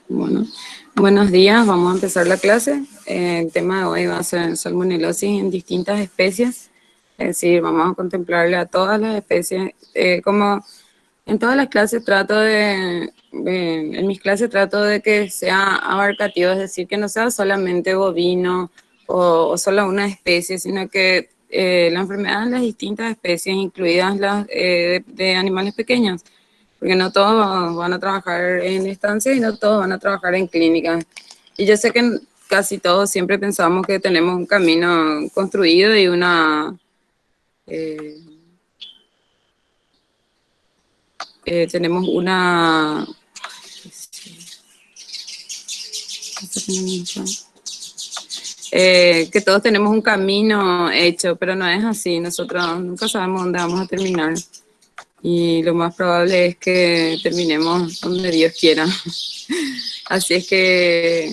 Bueno, buenos días, vamos a empezar la clase. El tema de hoy va a ser salmonelosis en distintas especies, es decir, vamos a contemplarle a todas las especies. Como en todas las clases en mis clases trato de que sea abarcativo, es decir, que no sea solamente bovino o solo una especie, sino que la enfermedad en las distintas especies, incluidas las de animales pequeños, porque no todos van a trabajar en estancias y no todos van a trabajar en clínicas. Y yo sé que casi todos siempre pensamos que tenemos un camino construido y eh, tenemos una... que todos tenemos un camino hecho, pero no es así. Nosotros nunca sabemos dónde vamos a terminar. Y lo más probable es que terminemos donde Dios quiera. Así es que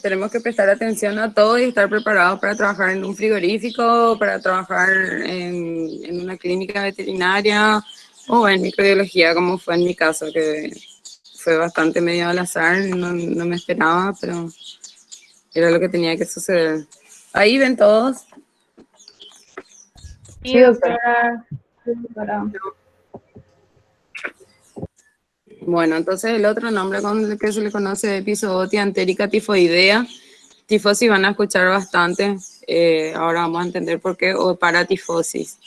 tenemos que prestar atención a todo y estar preparados para trabajar en un frigorífico, para trabajar en una clínica veterinaria o en microbiología, como fue en mi caso, que fue bastante medio al azar, no me esperaba, pero era lo que tenía que suceder. Ahí ven todos. Sí, doctora. Bueno, entonces el otro nombre con el que se le conoce es epizodia entérica tifoidea. Tifosis van a escuchar bastante, ahora vamos a entender por qué, o paratifosis.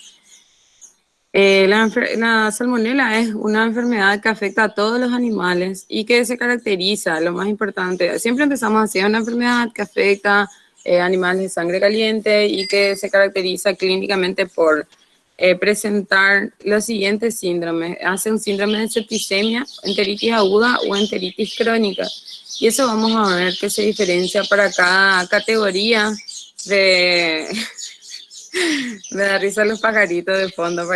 La salmonela es una enfermedad que afecta a todos los animales y que se caracteriza, lo más importante, siempre empezamos así, es una enfermedad que afecta animales de sangre caliente y que se caracteriza clínicamente por presentar los siguientes síndromes. Hace un síndrome de septicemia, enteritis aguda o enteritis crónica. Y eso vamos a ver qué se diferencia para cada categoría de... Me da risa los pajaritos de fondo,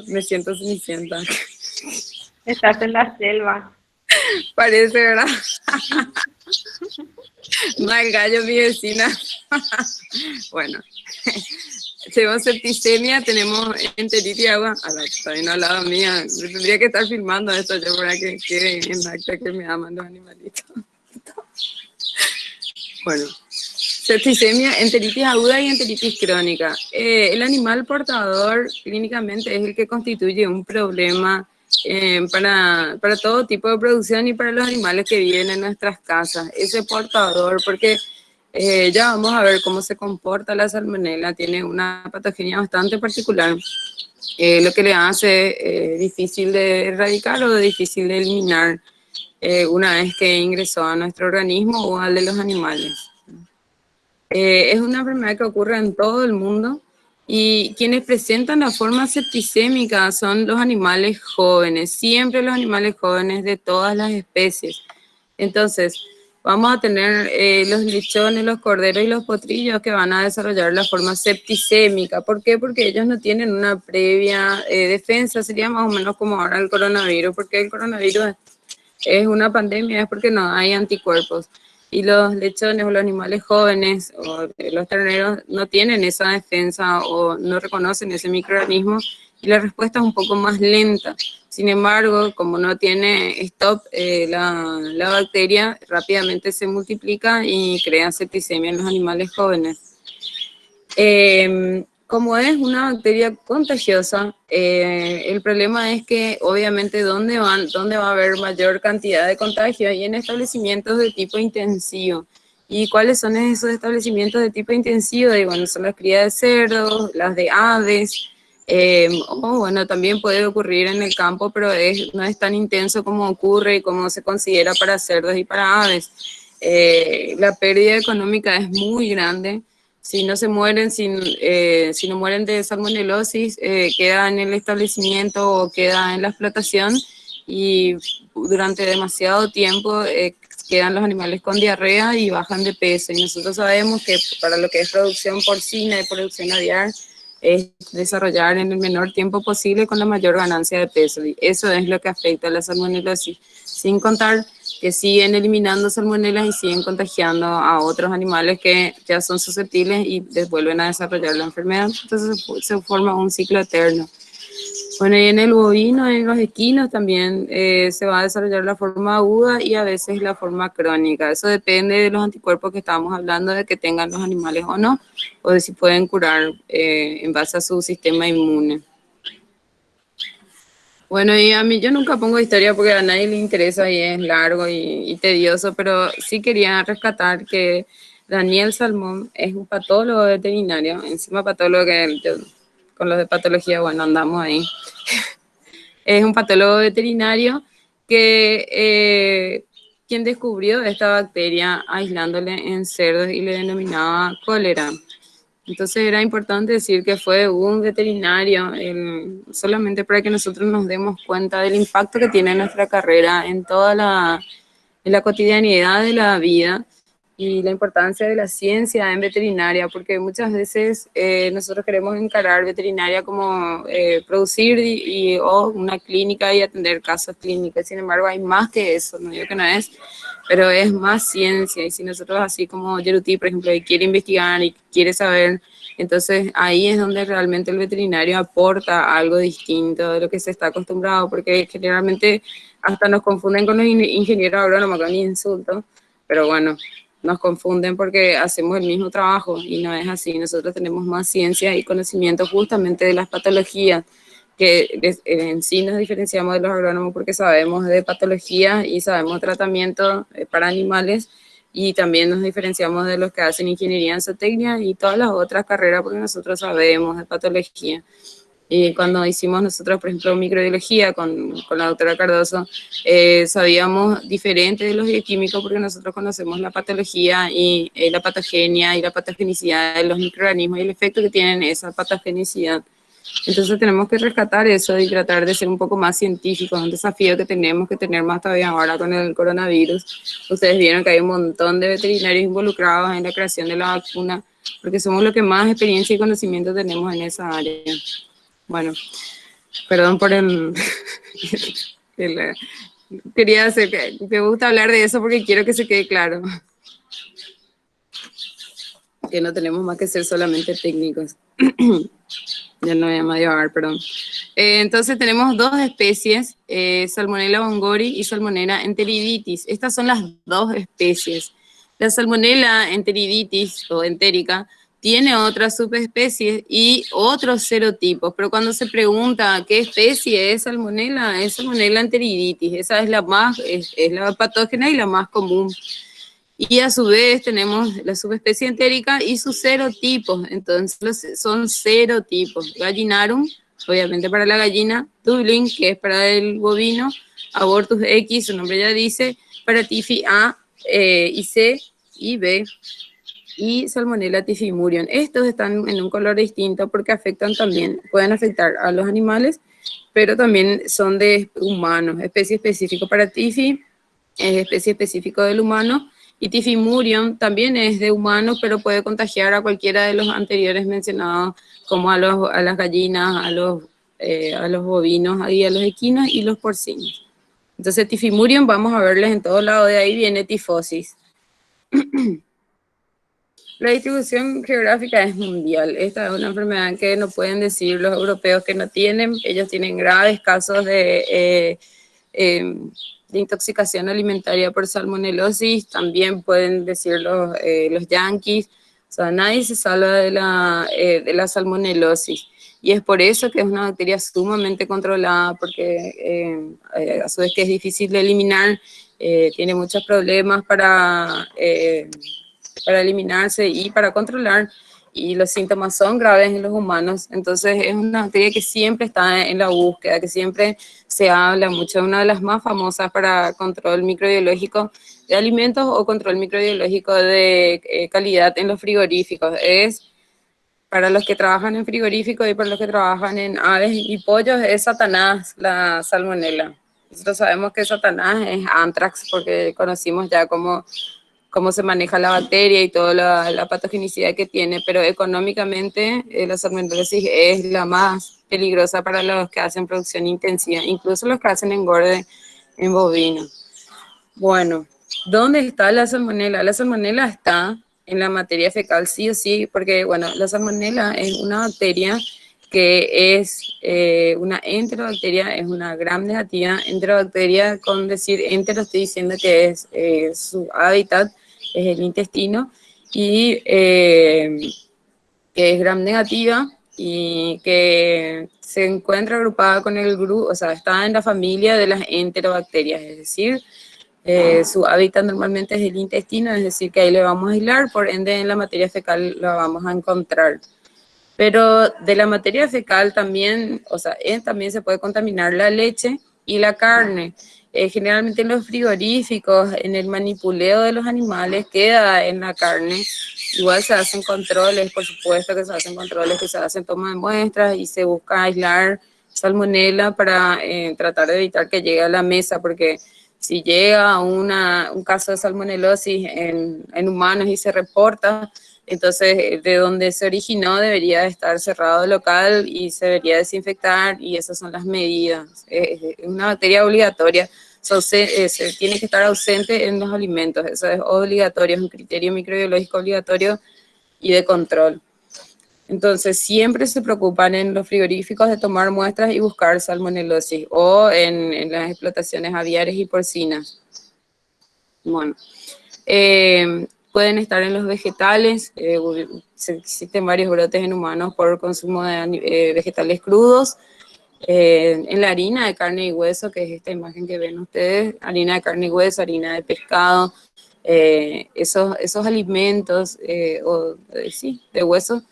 me siento cenicienta. Estás en la selva. Parece, ¿verdad? No, el gallo, mi vecina. Bueno, tenemos septicemia, tenemos enteritis agua. Todavía no hablaba mía. Tendría que estar filmando esto yo para que quede en acta que me aman los animalitos. Bueno, septicemia, enteritis aguda y enteritis crónica. El animal portador clínicamente es el que constituye un problema para todo tipo de producción y para los animales que viven en nuestras casas. Ese portador, porque ya vamos a ver cómo se comporta la salmonela, tiene una patogenia bastante particular, lo que le hace difícil de erradicar o difícil de eliminar una vez que ingresó a nuestro organismo o al de los animales. Es una enfermedad que ocurre en todo el mundo y quienes presentan la forma septicémica son los animales jóvenes, siempre los animales jóvenes de todas las especies. Entonces, vamos a tener los lechones, los corderos y los potrillos que van a desarrollar la forma septicémica. ¿Por qué? Porque ellos no tienen una previa defensa, sería más o menos como ahora el coronavirus, porque el coronavirus es una pandemia, es porque no hay anticuerpos. Y los lechones o los animales jóvenes o los terneros no tienen esa defensa o no reconocen ese microorganismo y la respuesta es un poco más lenta. Sin embargo, como no tiene stop, la bacteria rápidamente se multiplica y crea septicemia en los animales jóvenes. Como es una bacteria contagiosa, el problema es que obviamente ¿dónde va a haber mayor cantidad de contagio? Y en establecimientos de tipo intensivo. ¿Y cuáles son esos establecimientos de tipo intensivo? Y bueno, son las crías de cerdos, las de aves, o bueno, también puede ocurrir en el campo, pero no es tan intenso como ocurre y como se considera para cerdos y para aves. La pérdida económica es muy grande. Si no se mueren, si no mueren de salmonelosis, queda en el establecimiento o queda en la explotación y durante demasiado tiempo quedan los animales con diarrea y bajan de peso. Y nosotros sabemos que para lo que es producción porcina y producción aviar, es desarrollar en el menor tiempo posible con la mayor ganancia de peso. Y eso es lo que afecta a la salmonelosis, sin contar que siguen eliminando salmonelas y siguen contagiando a otros animales que ya son susceptibles y vuelven a desarrollar la enfermedad. Entonces se forma un ciclo eterno. Bueno, y en el bovino, en los equinos también se va a desarrollar la forma aguda y a veces la forma crónica. Eso depende de los anticuerpos que estábamos hablando, de que tengan los animales o no, o de si pueden curar en base a su sistema inmune. Bueno, y a mí yo nunca pongo historia porque a nadie le interesa y es largo y tedioso, pero sí quería rescatar que Daniel Salmón es un patólogo veterinario, encima patólogo que yo, con los de patología, bueno, andamos ahí. Es un patólogo veterinario que quien descubrió esta bacteria aislándole en cerdos y le denominaba cólera. Entonces era importante decir que fue un veterinario, solamente para que nosotros nos demos cuenta del impacto que tiene nuestra carrera en toda en la cotidianidad de la vida y la importancia de la ciencia en veterinaria, porque muchas veces nosotros queremos encarar veterinaria como producir o una clínica y atender casos clínicos. Sin embargo, hay más que eso, no digo que no es, pero es más ciencia. Y si nosotros, así como Yeruti, por ejemplo, quiere investigar y quiere saber, entonces ahí es donde realmente el veterinario aporta algo distinto de lo que se está acostumbrado, porque generalmente hasta nos confunden con los ingenieros agrónomos, con insultos, pero bueno, nos confunden porque hacemos el mismo trabajo y no es así. Nosotros tenemos más ciencia y conocimiento justamente de las patologías, que en sí nos diferenciamos de los agrónomos porque sabemos de patología y sabemos tratamiento para animales, y también nos diferenciamos de los que hacen ingeniería en zootecnia y todas las otras carreras porque nosotros sabemos de patología. Y cuando hicimos nosotros, por ejemplo, microbiología con la doctora Cardoso, sabíamos diferente de los bioquímicos porque nosotros conocemos la patología y la patogenia y la patogenicidad de los microorganismos y el efecto que tienen esa patogenicidad. Entonces tenemos que rescatar eso y tratar de ser un poco más científicos, un desafío que tenemos que tener más todavía ahora con el coronavirus. Ustedes vieron que hay un montón de veterinarios involucrados en la creación de la vacuna, porque somos los que más experiencia y conocimiento tenemos en esa área. Bueno, perdón por el quería hacer que me gusta hablar de eso porque quiero que se quede claro, que no tenemos más que ser solamente técnicos. Ya no voy a más divagar, perdón. Entonces tenemos dos especies, Salmonella bongori y Salmonella enteriditis. Estas son las dos especies. La Salmonella enteriditis o entérica tiene otras subespecies y otros serotipos, pero cuando se pregunta qué especie es Salmonella enteriditis. Esa es la más, es la patógena y la más común. Y a su vez tenemos la subespecie entérica y sus serotipos. Entonces son serotipos. Gallinarum, obviamente para la gallina. Dublin, que es para el bovino. Abortus X, su nombre ya dice. Para Tifi A y C y B. Y Salmonella typhimurion. Estos están en un color distinto porque afectan también, pueden afectar a los animales, pero también son de humanos. Especie específica para Tifi, es especie específica del humano. Y Typhimurion también es de humanos, pero puede contagiar a cualquiera de los anteriores mencionados, como a las gallinas, a los bovinos y a los equinos y los porcinos. Entonces, Typhimurion vamos a verles en todo lado, de ahí viene tifosis. La distribución geográfica es mundial. Esta es una enfermedad que no pueden decir los europeos que no tienen. Ellos tienen graves casos de intoxicación alimentaria por salmonelosis. También pueden decir los yanquis. O sea, nadie se salva de la salmonelosis. Y es por eso que es una bacteria sumamente controlada, porque a su vez que es difícil de eliminar, tiene muchos problemas para eliminarse y para controlar, y los síntomas son graves en los humanos. Entonces es una bacteria que siempre está en la búsqueda, que siempre se habla mucho, una de las más famosas para control microbiológico de alimentos o control microbiológico de calidad en los frigoríficos. Es para los que trabajan en frigoríficos y para los que trabajan en aves y pollos, es Satanás, la salmonela. Nosotros sabemos que Satanás es anthrax porque conocimos ya cómo se maneja la bacteria y toda la patogenicidad que tiene, pero económicamente la salmonelosis es la más peligrosa para los que hacen producción intensiva, incluso los que hacen engorde en bovino. Bueno, ¿dónde está la salmonela? La salmonela está en la materia fecal, sí o sí, porque bueno, la salmonela es una bacteria que es una enterobacteria, es una gram negativa. Enterobacteria, con decir entero estoy diciendo que es su hábitat, es el intestino, y que es gram negativa y que se encuentra agrupada con el grupo, o sea, está en la familia de las enterobacterias, es decir, su hábitat normalmente es el intestino, es decir, que ahí le vamos a aislar, por ende en la materia fecal la vamos a encontrar. Pero de la materia fecal también, o sea, también se puede contaminar la leche y la carne. Generalmente en los frigoríficos, en el manipuleo de los animales, queda en la carne. Igual se hacen controles, por supuesto que se hacen controles, que se hacen toma de muestras y se busca aislar salmonela para tratar de evitar que llegue a la mesa, porque si llega un caso de salmonelosis en humanos y se reporta, entonces, de donde se originó debería estar cerrado el local y se debería desinfectar, y esas son las medidas. Es una bacteria obligatoria, se tiene que estar ausente en los alimentos, eso es obligatorio, es un criterio microbiológico obligatorio y de control. Entonces, siempre se preocupan en los frigoríficos de tomar muestras y buscar salmonelosis, o en las explotaciones aviares y porcinas. Bueno. Pueden estar en los vegetales, existen varios brotes en humanos por consumo de vegetales crudos, en la harina de carne y hueso, que es esta imagen que ven ustedes, harina de carne y hueso, harina de pescado, esos alimentos, sí, de hueso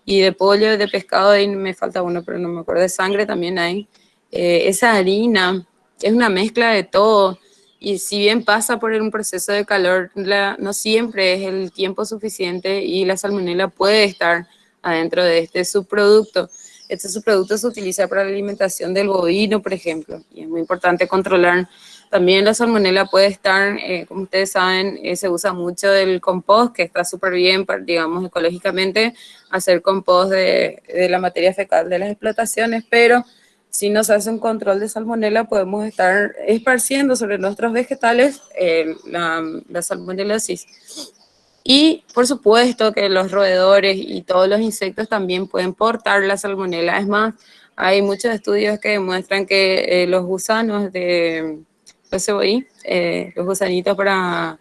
y de pollo, de pescado, ahí me falta uno, pero no me acuerdo, de sangre también hay. Esa harina es una mezcla de todo, y si bien pasa por un proceso de calor, no siempre es el tiempo suficiente y la salmonela puede estar adentro de este subproducto. Este subproducto se utiliza para la alimentación del bovino, por ejemplo, y es muy importante controlar. También la salmonela puede estar, como ustedes saben, se usa mucho el compost, que está súper bien, digamos, ecológicamente, hacer compost de la materia fecal de las explotaciones, pero si no se hace un control de salmonela, podemos estar esparciendo sobre nuestros vegetales la salmonelosis. Y por supuesto que los roedores y todos los insectos también pueden portar la salmonela. Es más, hay muchos estudios que demuestran que los gusanos de PCBI, los gusanitos para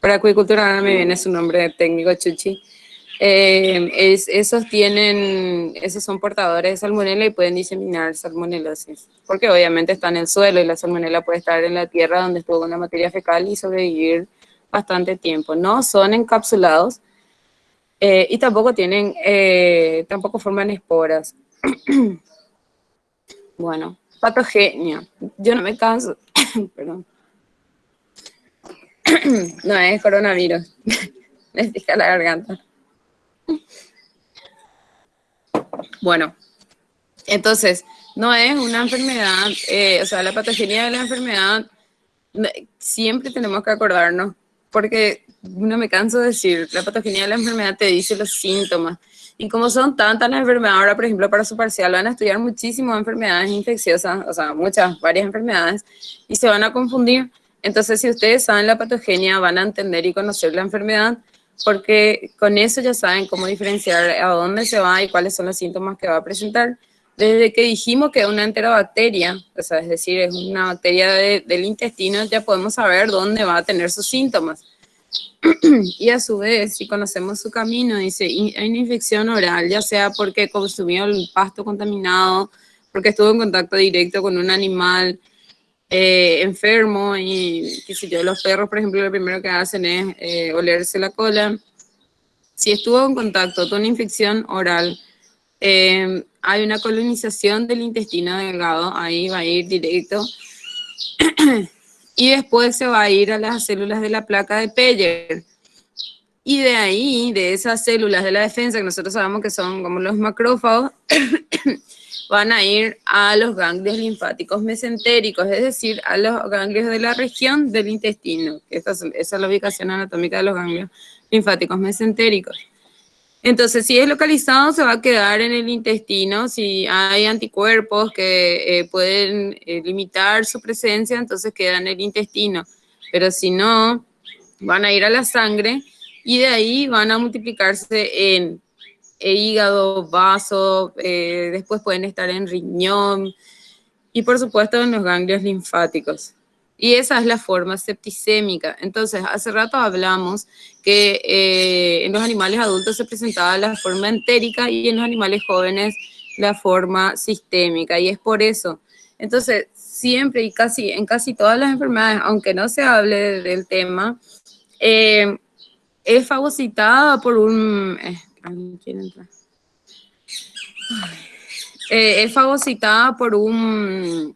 acuicultura, ahora me viene su nombre técnico, chuchi, esos son portadores de salmonela y pueden diseminar salmonelosis, porque obviamente está en el suelo y la salmonela puede estar en la tierra donde estuvo una materia fecal y sobrevivir bastante tiempo. No son encapsulados y tampoco forman esporas. Bueno, patogenia. Yo no me canso, perdón. No es coronavirus, me pica la garganta. Bueno, entonces, no es una enfermedad, o sea, la patogenia de la enfermedad, siempre tenemos que acordarnos, porque no me canso de decir, la patogenia de la enfermedad te dice los síntomas. Y como son tantas las enfermedades, ahora, por ejemplo, para su parcial van a estudiar muchísimas enfermedades infecciosas, o sea, varias enfermedades, y se van a confundir. Entonces, si ustedes saben la patogenia, van a entender y conocer la enfermedad, porque con eso ya saben cómo diferenciar a dónde se va y cuáles son los síntomas que va a presentar. Desde que dijimos que es una enterobacteria, o sea, es decir, es una bacteria del intestino, ya podemos saber dónde va a tener sus síntomas. Y a su vez, si conocemos su camino, dice, hay una infección oral, ya sea porque consumió el pasto contaminado, porque estuvo en contacto directo con un animal enfermo, y qué sé yo, los perros, por ejemplo, lo primero que hacen es olerse la cola. Si estuvo en contacto con una infección oral, hay una colonización del intestino delgado, ahí va a ir directo, y después se va a ir a las células de la placa de Peyer. Y de ahí, de esas células de la defensa, que nosotros sabemos que son como los macrófagos, van a ir a los ganglios linfáticos mesentéricos, es decir, a los ganglios de la región del intestino. Esa es la ubicación anatómica de los ganglios linfáticos mesentéricos. Entonces, si es localizado, se va a quedar en el intestino. Si hay anticuerpos que pueden limitar su presencia, entonces queda en el intestino. Pero si no, van a ir a la sangre y de ahí van a multiplicarse en hígado, vaso, después pueden estar en riñón y por supuesto en los ganglios linfáticos. Y esa es la forma septicémica. Entonces, hace rato hablamos que en los animales adultos se presentaba la forma entérica y en los animales jóvenes la forma sistémica. Y es por eso. Entonces, siempre y en casi todas las enfermedades, aunque no se hable del tema, es fagocitada por un... ¿alguien quiere entrar? Es fagocitada por un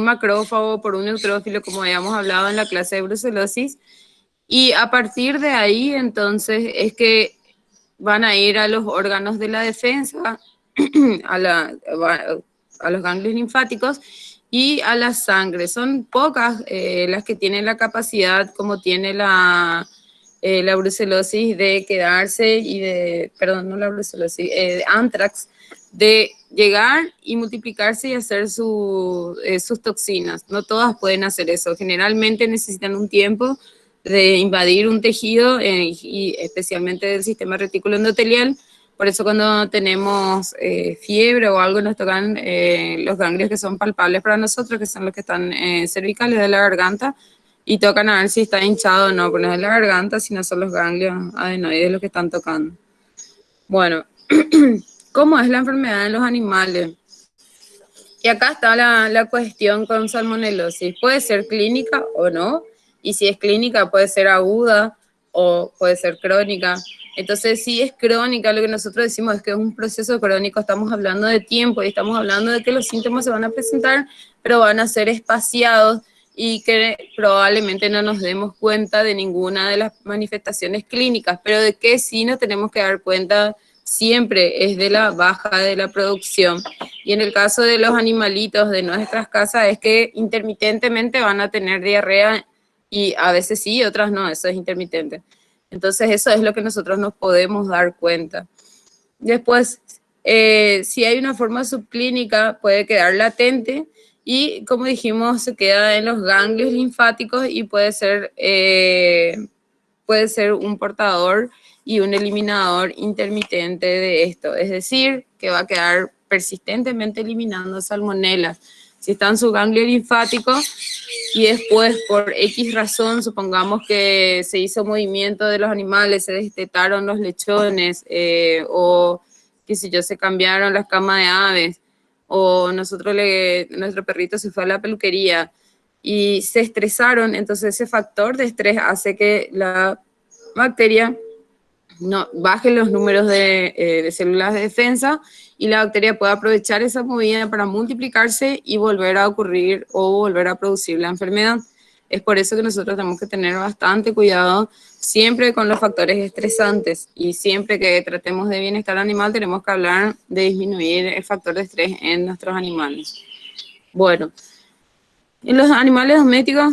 macrófago, por un neutrófilo, como habíamos hablado en la clase de brucelosis, y a partir de ahí entonces es que van a ir a los órganos de la defensa, a los ganglios linfáticos y a la sangre. Son pocas las que tienen la capacidad, como tiene la brucelosis, de quedarse y de, perdón, no la brucelosis, de anthrax, de llegar y multiplicarse y hacer sus toxinas. No todas pueden hacer eso. Generalmente necesitan un tiempo de invadir un tejido y especialmente del sistema retículo endotelial. Por eso cuando tenemos fiebre o algo nos tocan los ganglios que son palpables para nosotros, que son los que están cervicales de la garganta, y tocan a ver si está hinchado o no, pero no es la garganta, sino son los ganglios adenoides los que están tocando. Bueno, ¿cómo es la enfermedad en los animales? Y acá está la cuestión con salmonelosis. Puede ser clínica o no, y si es clínica puede ser aguda o puede ser crónica. Entonces, si es crónica, lo que nosotros decimos es que es un proceso crónico, estamos hablando de tiempo y estamos hablando de que los síntomas se van a presentar, pero van a ser espaciados y que probablemente no nos demos cuenta de ninguna de las manifestaciones clínicas, pero de que sí nos tenemos que dar cuenta siempre es de la baja de la producción. Y en el caso de los animalitos de nuestras casas es que intermitentemente van a tener diarrea y a veces sí, otras no, eso es intermitente. Entonces eso es lo que nosotros nos podemos dar cuenta. Después, si hay una forma subclínica, puede quedar latente y, como dijimos, se queda en los ganglios linfáticos y puede ser un portador y un eliminador intermitente de esto. Es decir, que va a quedar persistentemente eliminando salmonelas. Si está en su ganglio linfático y después por X razón, supongamos que se hizo movimiento de los animales, se destetaron los lechones o qué sé yo, se cambiaron las camas de aves o nuestro perrito se fue a la peluquería y se estresaron, entonces ese factor de estrés hace que la bacteria no baje los números de células de defensa y la bacteria puede aprovechar esa movida para multiplicarse y volver a ocurrir o volver a producir la enfermedad. Es por eso que nosotros tenemos que tener bastante cuidado siempre con los factores estresantes y siempre que tratemos de bienestar animal tenemos que hablar de disminuir el factor de estrés en nuestros animales. Bueno, en los animales domésticos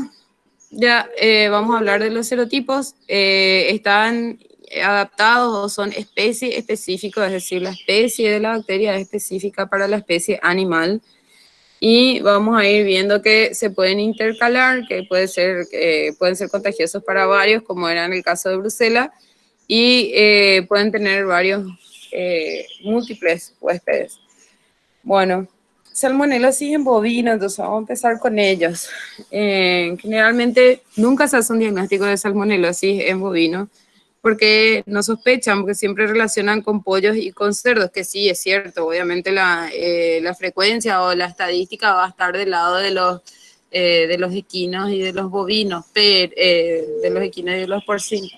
ya vamos a hablar de los serotipos. Están adaptados o son especie específicos, es decir, la especie de la bacteria es específica para la especie animal. Y vamos a ir viendo que se pueden intercalar, que pueden ser contagiosos para varios, como era en el caso de Brucela, y pueden tener varios múltiples huéspedes. Bueno, salmonelosis en bovino, entonces vamos a empezar con ellos. Generalmente nunca se hace un diagnóstico de salmonelosis en bovino, porque no sospechan, porque siempre relacionan con pollos y con cerdos, que sí, es cierto, obviamente la frecuencia o la estadística va a estar del lado de los equinos y de los bovinos, de los equinos y de los porcinos.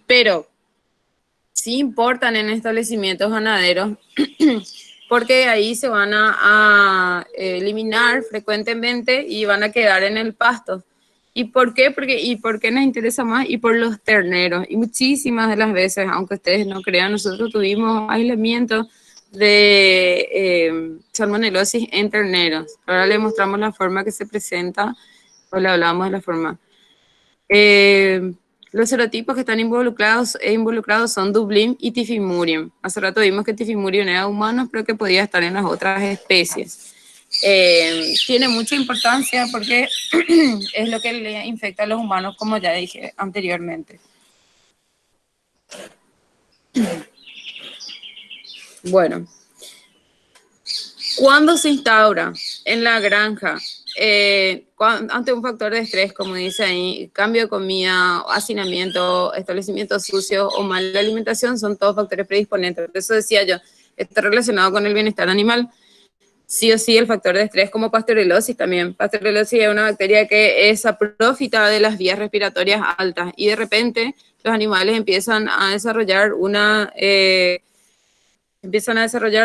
Pero sí importan en establecimientos ganaderos, porque ahí se van a eliminar frecuentemente y van a quedar en el pasto. ¿Y por qué? ¿Por qué nos interesa más? Y por los terneros. Y muchísimas de las veces, aunque ustedes no crean, nosotros tuvimos aislamiento de salmonelosis en terneros. Ahora le mostramos la forma que se presenta, o le hablamos de la forma. Los serotipos que están involucrados son Dublin y Tifimurium. Hace rato vimos que Tifimurium era humano, pero que podía estar en las otras especies. Tiene mucha importancia porque es lo que le infecta a los humanos, como ya dije anteriormente. Bueno, ¿cuándo se instaura en la granja? Ante un factor de estrés, como dice ahí, cambio de comida, hacinamiento, establecimientos sucios o mala alimentación son todos factores predisponentes. Por eso decía yo, está relacionado con el bienestar animal. Sí o sí el factor de estrés, como pasteurilosis también. Pasteurilosis es una bacteria que es saprófita de las vías respiratorias altas y de repente los animales empiezan a desarrollar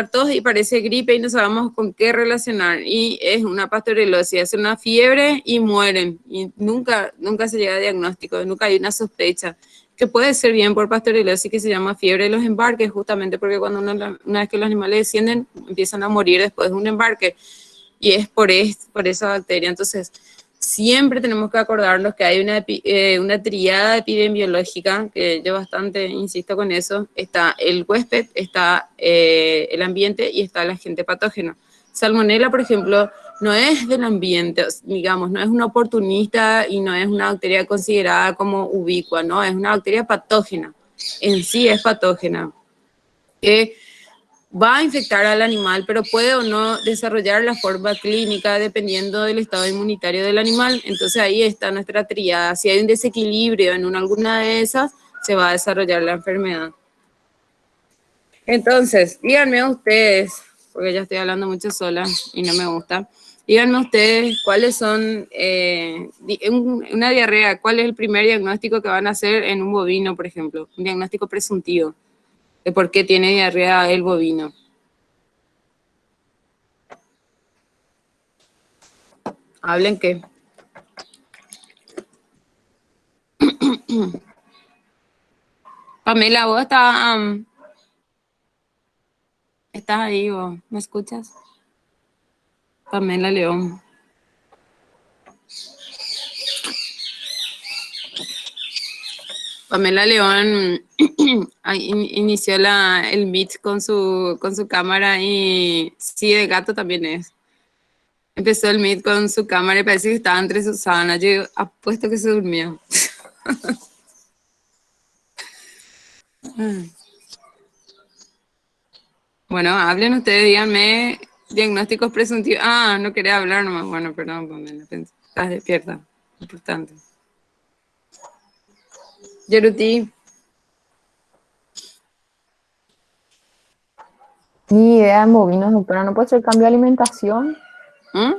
tos y parece gripe y no sabemos con qué relacionar. Y es una pasteurilosis, es una fiebre y mueren. Y nunca se llega a diagnóstico, nunca hay una sospecha. Que puede ser bien por pasteurilosis, que se llama fiebre de los embarques, justamente porque cuando una vez que los animales descienden, empiezan a morir después de un embarque. Y es por esa bacteria. Entonces, siempre tenemos que acordarnos que hay una tríada epidemiológica, que yo bastante insisto con eso. Está el huésped, está el ambiente y está el agente patógeno. Salmonella, por ejemplo, no es del ambiente, digamos, no es una oportunista y no es una bacteria considerada como ubicua, no, es una bacteria patógena. En sí es patógena. Va a infectar al animal, pero puede o no desarrollar la forma clínica dependiendo del estado inmunitario del animal. Entonces ahí está nuestra tríada. Si hay un desequilibrio en alguna de esas, se va a desarrollar la enfermedad. Entonces, díganme ustedes, porque ya estoy hablando mucho sola y no me gusta, díganme ustedes cuáles son, una diarrea, cuál es el primer diagnóstico que van a hacer en un bovino, por ejemplo, un diagnóstico presuntivo de por qué tiene diarrea el bovino. Hablen qué. Pamela, vos estás ahí, vos, ¿me escuchas? Pamela León. Pamela León inició el Meet con su cámara y sí, de gato también es. Empezó el Meet con su cámara y parece que estaba entre Susana. Yo apuesto que se durmió. Bueno, hablen ustedes, díganme diagnósticos presuntivos. Ah, no quería hablar nomás. Bueno, perdón, Pamela, estás despierta. Importante. Yeruti. Ni idea en bovinos, doctora. ¿No puede ser cambio de alimentación? ¿Mm?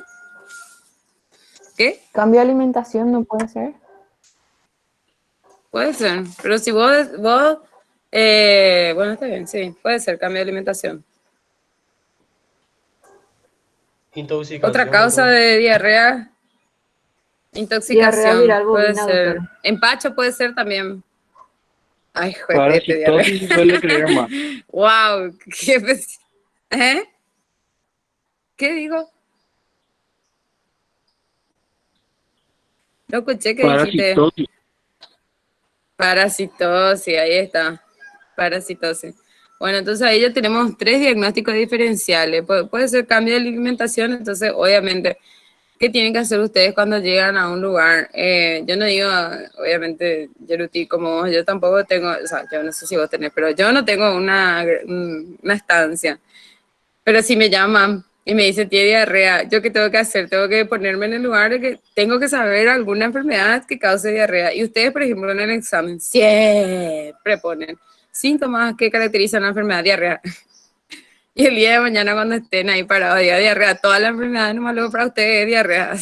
¿Qué? ¿Cambio de alimentación no puede ser? Puede ser, pero si bueno, está bien, sí, puede ser cambio de alimentación. Otra Intoxicación, causa doctor. de diarrea, Diarrea intoxicación, viral puede bovina, ser. doctora. Empacho puede ser también. Ay, juetete, diarrea. Parasitosis suele creer más. Wow, ¿eh? ¿Qué digo? No escuché qué dijiste. Parasitosis. Parasitosis, ahí está. Parasitosis. Bueno, entonces ahí ya tenemos 3 diagnósticos diferenciales. Puede ser cambio de alimentación, entonces obviamente, ¿qué tienen que hacer ustedes cuando llegan a un lugar? Yo no digo, obviamente, Yeruti, como vos, yo tampoco tengo, o sea, yo no sé si vos tenés, pero yo no tengo una estancia. Pero si me llaman y me dicen, tiene diarrea, ¿yo qué tengo que hacer? Tengo que ponerme en el lugar de que tengo que saber alguna enfermedad que cause diarrea. Y ustedes, por ejemplo, en el examen siempre ponen síntomas que caracterizan la enfermedad diarrea. Y el día de mañana cuando estén ahí parados, diga diarrea, toda la enfermedad nomás luego para ustedes es diarrea.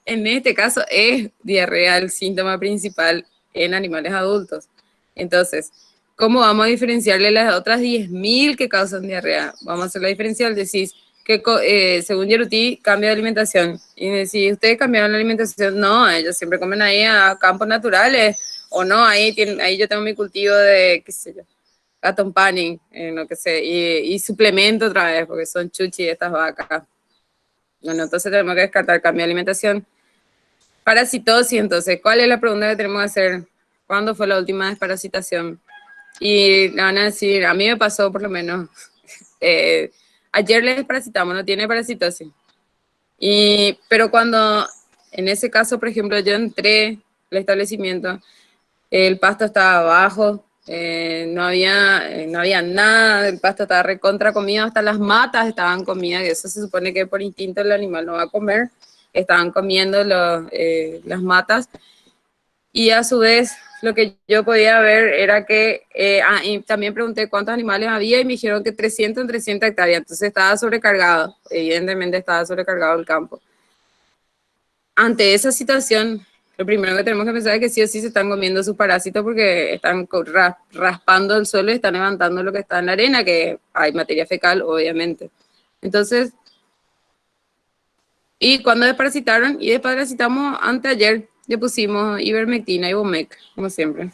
En este caso es diarrea el síntoma principal en animales adultos. Entonces, ¿cómo vamos a diferenciarle las otras 10.000 que causan diarrea? Vamos a hacer la diferencial, decís que según Yeruti cambia de alimentación. Y si ustedes cambiaron la alimentación, no, ellos siempre comen ahí a campos naturales, o no, ahí yo tengo mi cultivo de, qué sé yo, Gatton Panning, lo que sé, y suplemento otra vez, porque son chuchi estas vacas. Bueno, entonces tenemos que descartar cambio de alimentación. Parasitosis, entonces, ¿cuál es la pregunta que tenemos que hacer? ¿Cuándo fue la última desparasitación? Y le van a decir, a mí me pasó por lo menos, ayer le desparasitamos, no tiene parasitosis. Pero cuando, en ese caso, por ejemplo, yo entré al establecimiento, el pasto estaba abajo, No había nada, el pasto estaba recontra comido, hasta las matas estaban comidas, y eso se supone que por instinto el animal no va a comer, estaban comiendo las matas, y a su vez lo que yo podía ver era que, y también pregunté cuántos animales había y me dijeron que 300 en 300 hectáreas, entonces estaba sobrecargado, evidentemente estaba sobrecargado el campo. Ante esa situación, lo primero que tenemos que pensar es que sí o sí se están comiendo sus parásitos porque están raspando el suelo y están levantando lo que está en la arena, que hay materia fecal, obviamente. Entonces, y cuando desparasitaron, y desparasitamos anteayer, le pusimos ivermectina y Bomec, como siempre.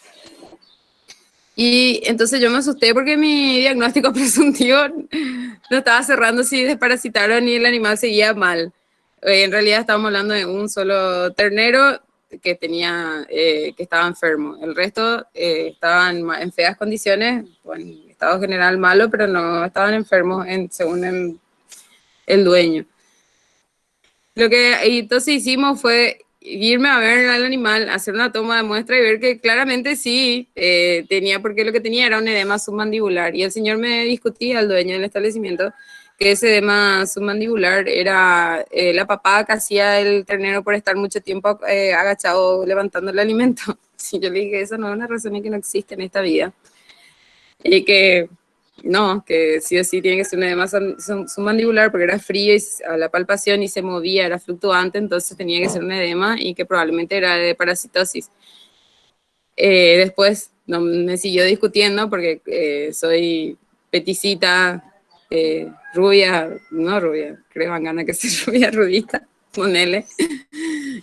Y entonces yo me asusté porque mi diagnóstico presuntivo no estaba cerrando si desparasitaron y el animal seguía mal. En realidad estábamos hablando de un solo ternero que que estaba enfermo. El resto estaban en feas condiciones, en estado general malo, pero no estaban enfermos según el dueño. Lo que entonces hicimos fue irme a ver al animal, hacer una toma de muestra y ver que claramente sí tenía, porque lo que tenía era un edema submandibular. Y el señor me discutía, el dueño del establecimiento, que ese edema submandibular era la papada que hacía el ternero por estar mucho tiempo agachado levantando el alimento. Sí, yo le dije, eso no es una razón que no existe en esta vida. Y que no, que sí o sí tiene que ser un edema submandibular porque era frío y a la palpación y se movía, era fluctuante, entonces tenía que ser un edema y que probablemente era de parasitosis. Después no, me siguió discutiendo porque soy peticita, rubia, no rubia, creo van ganas que soy rubia, rubita, ponele.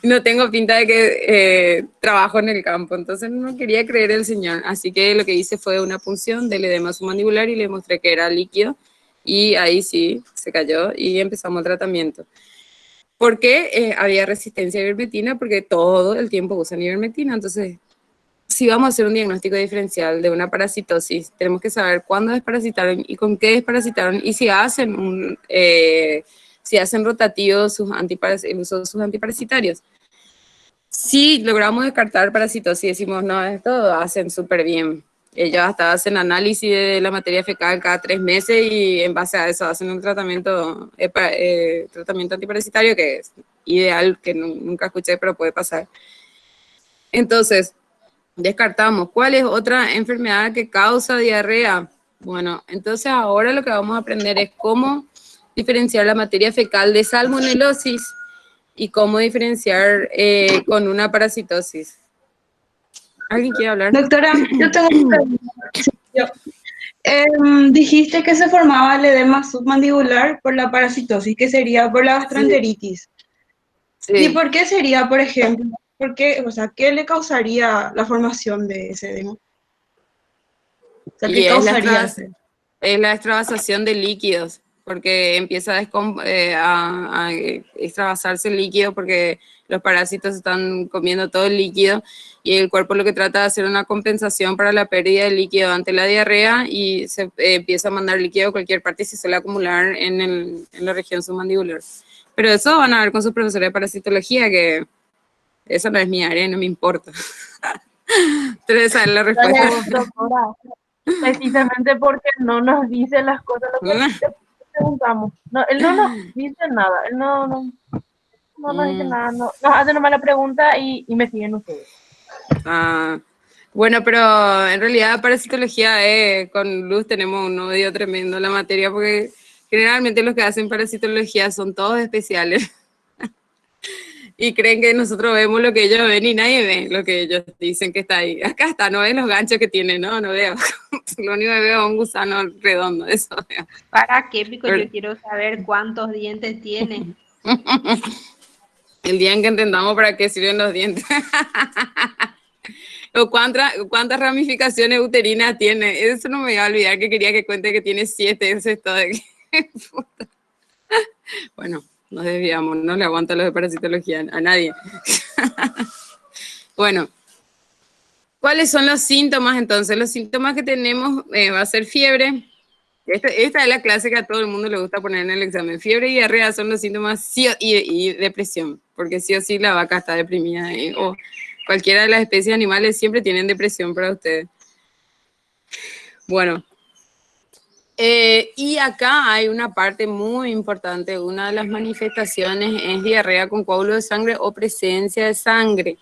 No tengo pinta de que trabajo en el campo, entonces no quería creer el señor. Así que lo que hice fue una punción del edema submandibular y le mostré que era líquido y ahí sí, se cayó y empezamos el tratamiento. ¿Por qué había resistencia a ivermectina? Porque todo el tiempo usan ivermectina, entonces si vamos a hacer un diagnóstico diferencial de una parasitosis, tenemos que saber cuándo desparasitaron y con qué desparasitaron y si hacen rotativos el uso de sus antiparasitarios. Si logramos descartar parasitosis, decimos, no, esto hacen súper bien. Ellos hasta hacen análisis de la materia fecal cada 3 meses y en base a eso hacen un tratamiento antiparasitario que es ideal, que nunca escuché, pero puede pasar. Entonces, descartamos. ¿Cuál es otra enfermedad que causa diarrea? Bueno, entonces ahora lo que vamos a aprender es cómo diferenciar la materia fecal de salmonelosis y cómo diferenciar con una parasitosis. ¿Alguien quiere hablar? Doctora, yo tengo una pregunta. Sí, dijiste que se formaba el edema submandibular por la parasitosis, que sería por la gastroenteritis. Sí. ¿Y por qué sería, por ejemplo? ¿Por qué, o sea, qué le causaría la formación de ese edema? O sea, ¿qué causaría? Es la extravasación de líquidos, porque empieza a extravasarse el líquido porque los parásitos están comiendo todo el líquido y el cuerpo lo que trata de hacer una compensación para la pérdida de líquido ante la diarrea y se empieza a mandar líquido a cualquier parte y se suele acumular en la región submandibular. Pero eso van a ver con sus profesores de parasitología, que esa no es mi área y no me importa. Entonces, esa es la respuesta. Doctora, precisamente porque no nos dice las cosas, lo que te preguntamos. No, él no nos dice nada, él no nos dice nada, no, nos hace nomás la pregunta y me siguen ustedes. Bueno, pero en realidad parasitología con Luz tenemos un odio tremendo en la materia porque generalmente los que hacen parasitología son todos especiales y creen que nosotros vemos lo que ellos ven y nadie ve lo que ellos dicen que está ahí. Acá está, no ven los ganchos que tiene, no veo. Lo único que veo es un gusano redondo, eso veo. ¿Para qué, Pico? Yo quiero saber cuántos dientes tiene. El día en que entendamos para qué sirven los dientes. O cuántas ramificaciones uterinas tiene. Eso no me iba a olvidar, que quería que cuente que tiene 7. Eso es todo. Bueno, nos desviamos, no le aguanto lo de parasitología a nadie. Bueno, ¿cuáles son los síntomas entonces? Los síntomas que tenemos va a ser fiebre. Esta es la clase que a todo el mundo le gusta poner en el examen. Fiebre y diarrea son los síntomas y depresión, porque sí o sí la vaca está deprimida. O cualquiera de las especies animales siempre tienen depresión para ustedes. Bueno, y acá hay una parte muy importante. Una de las manifestaciones es diarrea con coágulo de sangre o presencia de sangre.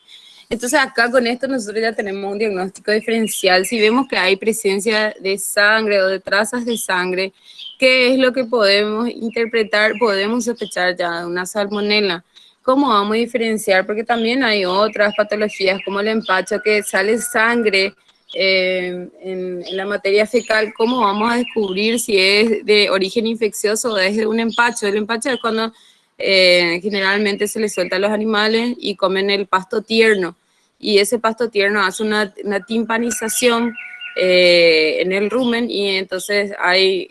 Entonces acá con esto nosotros ya tenemos un diagnóstico diferencial. Si vemos que hay presencia de sangre o de trazas de sangre, ¿qué es lo que podemos interpretar? Podemos sospechar ya de una salmonela. ¿Cómo vamos a diferenciar? Porque también hay otras patologías como el empacho, que sale sangre en la materia fecal. ¿Cómo vamos a descubrir si es de origen infeccioso o es de un empacho? El empacho es cuando generalmente se les suelta a los animales y comen el pasto tierno. Y ese pasto tierno hace una timpanización en el rumen y entonces hay,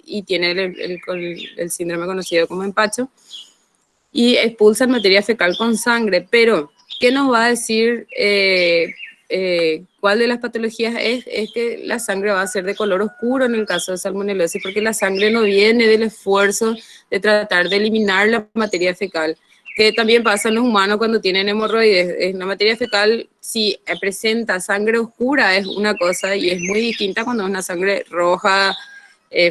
y tiene el síndrome conocido como empacho y expulsan materia fecal con sangre. Pero, ¿qué nos va a decir cuál de las patologías es? Es que la sangre va a ser de color oscuro en el caso de salmonelosis, porque la sangre no viene del esfuerzo de tratar de eliminar la materia fecal, que también pasa en los humanos cuando tienen hemorroides. En la materia fecal, si presenta sangre oscura, es una cosa y es muy distinta cuando es una sangre roja,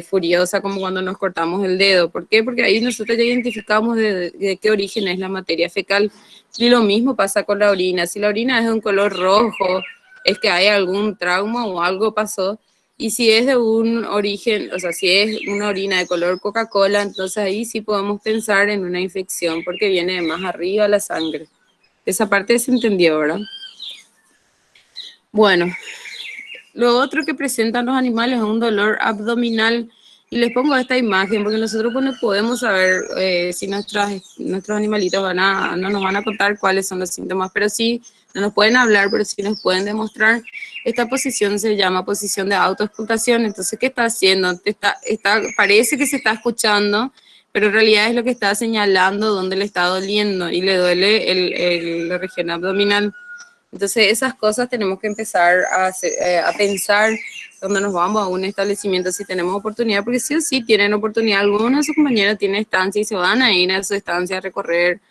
furiosa, como cuando nos cortamos el dedo. ¿Por qué? Porque ahí nosotros ya identificamos de qué origen es la materia fecal. Y lo mismo pasa con la orina. Si la orina es de un color rojo, es que hay algún trauma o algo pasó. Y si es de un origen, o sea, si es una orina de color Coca-Cola, entonces ahí sí podemos pensar en una infección porque viene de más arriba la sangre. Esa parte se entendió, ¿verdad? Bueno, lo otro que presentan los animales es un dolor abdominal. Y les pongo esta imagen porque nosotros no podemos saber si nuestros animalitos no nos van a contar cuáles son los síntomas, pero sí, no nos pueden hablar, pero sí nos pueden demostrar. Esta posición se llama posición de autoescultación. Entonces, ¿qué está haciendo? Parece que se está escuchando, pero en realidad es lo que está señalando dónde le está doliendo y le duele la región abdominal. Entonces, esas cosas tenemos que empezar a pensar cuando nos vamos a un establecimiento, si tenemos oportunidad, porque sí o sí tienen oportunidad. Algunos de sus compañeros tienen estancia y se van a ir a su estancia a recorrer.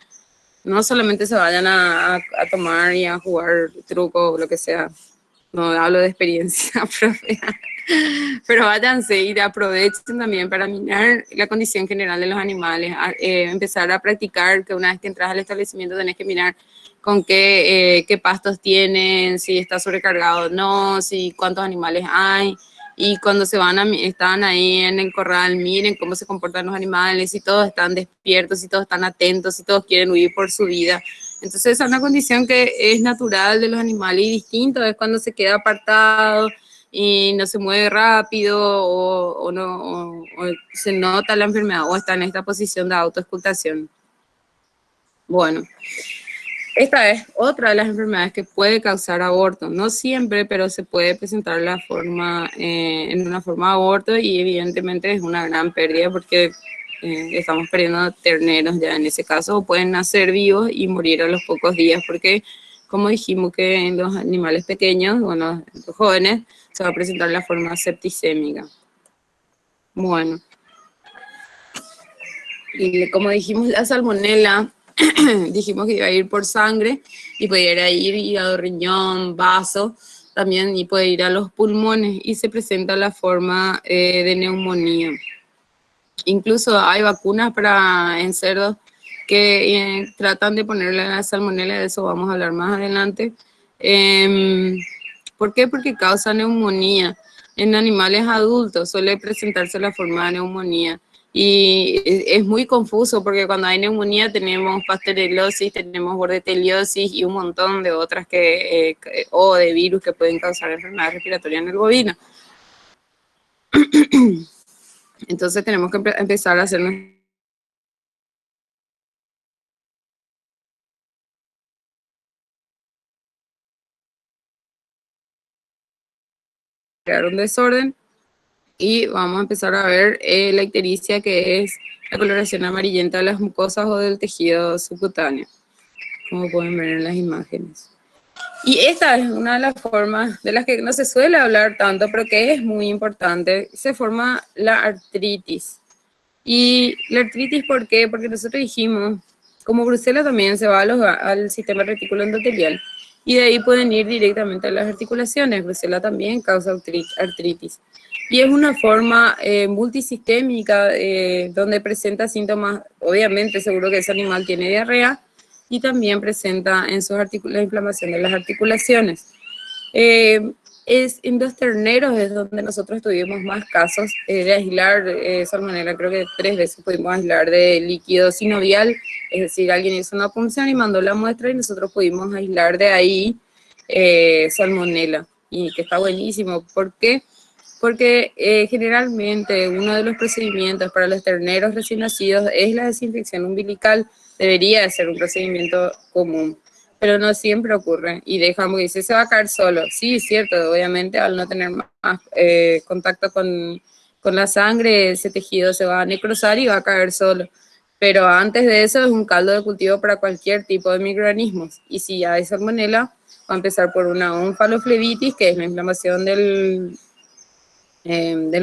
No solamente se vayan a tomar y a jugar truco o lo que sea. No hablo de experiencia propia. Pero váyanse y aprovechen también para mirar la condición general de los animales, empezar a practicar que una vez que entras al establecimiento tenés que mirar con qué pastos tienen, si está sobrecargado o no, si cuántos animales hay. Y cuando están ahí en el corral, miren cómo se comportan los animales, si todos están despiertos, si todos están atentos, si todos quieren huir por su vida. Entonces esa es una condición que es natural de los animales y distinto es cuando se queda apartado y no se mueve rápido o se nota la enfermedad o está en esta posición de autoescultación. Bueno, esta es otra de las enfermedades que puede causar aborto. No siempre, pero se puede presentar en una forma de aborto y evidentemente es una gran pérdida porque estamos perdiendo terneros ya en ese caso, o pueden nacer vivos y morir a los pocos días porque, como dijimos, que en los animales pequeños, bueno, en los jóvenes, se va a presentar la forma septicémica. Bueno, y como dijimos, la salmonela, dijimos que iba a ir por sangre y pudiera ir hígado, riñón, vaso, también y puede ir a los pulmones y se presenta la forma de neumonía. Incluso hay vacunas en cerdos que tratan de ponerle la salmonela, de eso vamos a hablar más adelante. ¿Por qué? Porque causa neumonía. En animales adultos suele presentarse la forma de neumonía. Y es muy confuso porque cuando hay neumonía tenemos pasteurilosis, tenemos bordeliosis y un montón de otras o de virus que pueden causar enfermedad respiratoria en el bovino. Entonces tenemos que empezar a hacer un desorden y vamos a empezar a ver la ictericia, que es la coloración amarillenta de las mucosas o del tejido subcutáneo, como pueden ver en las imágenes. Y esta es una de las formas de las que no se suele hablar tanto, pero que es muy importante. Se forma la artritis. Y la artritis, ¿por qué? Porque nosotros dijimos, como brucela también se va al sistema retículo endotelial, y de ahí pueden ir directamente a las articulaciones. Brucela también causa artritis. Y es una forma multisistémica donde presenta síntomas, obviamente seguro que ese animal tiene diarrea, y también presenta en sus la inflamación de las articulaciones. En los terneros es donde nosotros tuvimos más casos de aislar salmonela. Creo que 3 veces pudimos aislar de líquido sinovial, es decir, alguien hizo una punción y mandó la muestra y nosotros pudimos aislar de ahí salmonela, y que está buenísimo. ¿Por qué? Porque generalmente uno de los procedimientos para los terneros recién nacidos es la desinfección umbilical. Debería de ser un procedimiento común, pero no siempre ocurre, y dejamos que dice, se va a caer solo. Sí, es cierto, obviamente al no tener más contacto con la sangre, ese tejido se va a necrosar y va a caer solo. Pero antes de eso es un caldo de cultivo para cualquier tipo de microorganismos. Y si hay salmonela, va a empezar por una omphaloflebitis, que es la inflamación del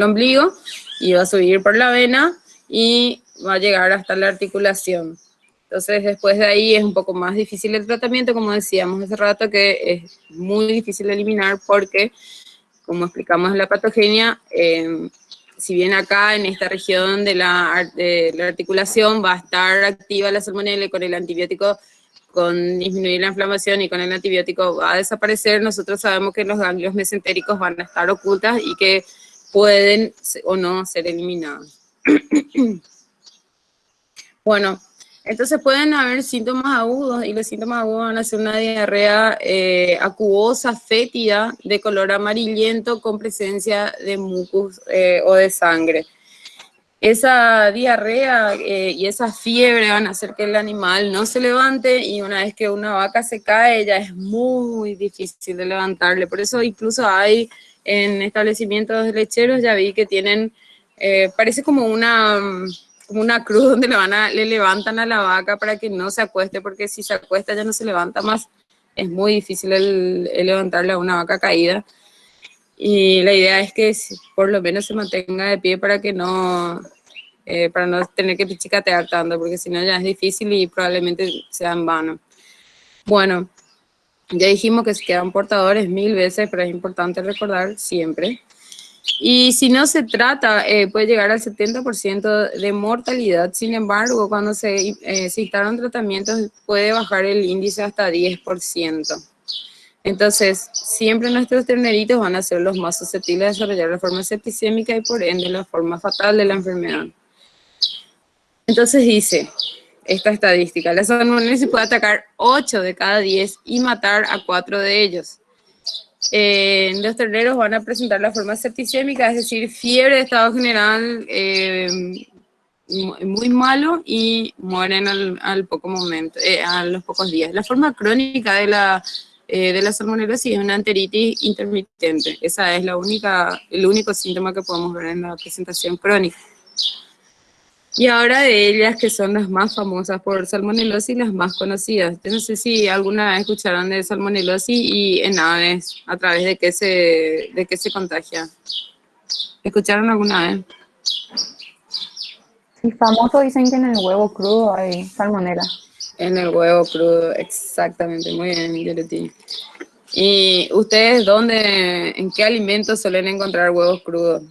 ombligo, y va a subir por la vena y va a llegar hasta la articulación. Entonces, después de ahí es un poco más difícil el tratamiento, como decíamos hace rato, que es muy difícil de eliminar porque, como explicamos en la patogenia, si bien acá en esta región de la articulación va a estar activa la salmonella y con el antibiótico, con disminuir la inflamación y con el antibiótico va a desaparecer, nosotros sabemos que los ganglios mesentéricos van a estar ocultas y que pueden o no ser eliminados. Bueno, entonces pueden haber síntomas agudos, y los síntomas agudos van a ser una diarrea acuosa, fétida, de color amarillento, con presencia de mucus o de sangre. Esa diarrea y esa fiebre van a hacer que el animal no se levante, y una vez que una vaca se cae ya es muy difícil de levantarle. Por eso incluso hay en establecimientos lecheros, ya vi que tienen, parece como una cruz donde le levantan a la vaca para que no se acueste, porque si se acuesta ya no se levanta más. Es muy difícil el levantarle a una vaca caída. Y la idea es que por lo menos se mantenga de pie para no tener que pichicatear tanto, porque si no ya es difícil y probablemente sea en vano. Bueno, ya dijimos que se quedan portadores 1000 veces, pero es importante recordar siempre. Y si no se trata, puede llegar al 70% de mortalidad. Sin embargo, cuando se instalan tratamientos, puede bajar el índice hasta 10%. Entonces, siempre nuestros terneritos van a ser los más susceptibles de desarrollar la forma septicémica y por ende la forma fatal de la enfermedad. Entonces dice esta estadística: la salmonela puede atacar 8 de cada 10 y matar a 4 de ellos. Los terneros van a presentar la forma septicémica, es decir, fiebre de estado general muy malo, y mueren al poco momento, a los pocos días. La forma crónica de la salmonelosis es una enteritis intermitente. Esa es el único síntoma que podemos ver en la presentación crónica. Y ahora de ellas, que son las más famosas por salmonelosis, las más conocidas. Yo no sé si alguna vez escucharon de salmonelosis y en aves, a través de qué se contagia. ¿Escucharon alguna vez? Sí, famoso dicen que en el huevo crudo hay salmonela. En el huevo crudo, exactamente. Muy bien, Yoleti. ¿Y ustedes en qué alimentos suelen encontrar huevos crudos?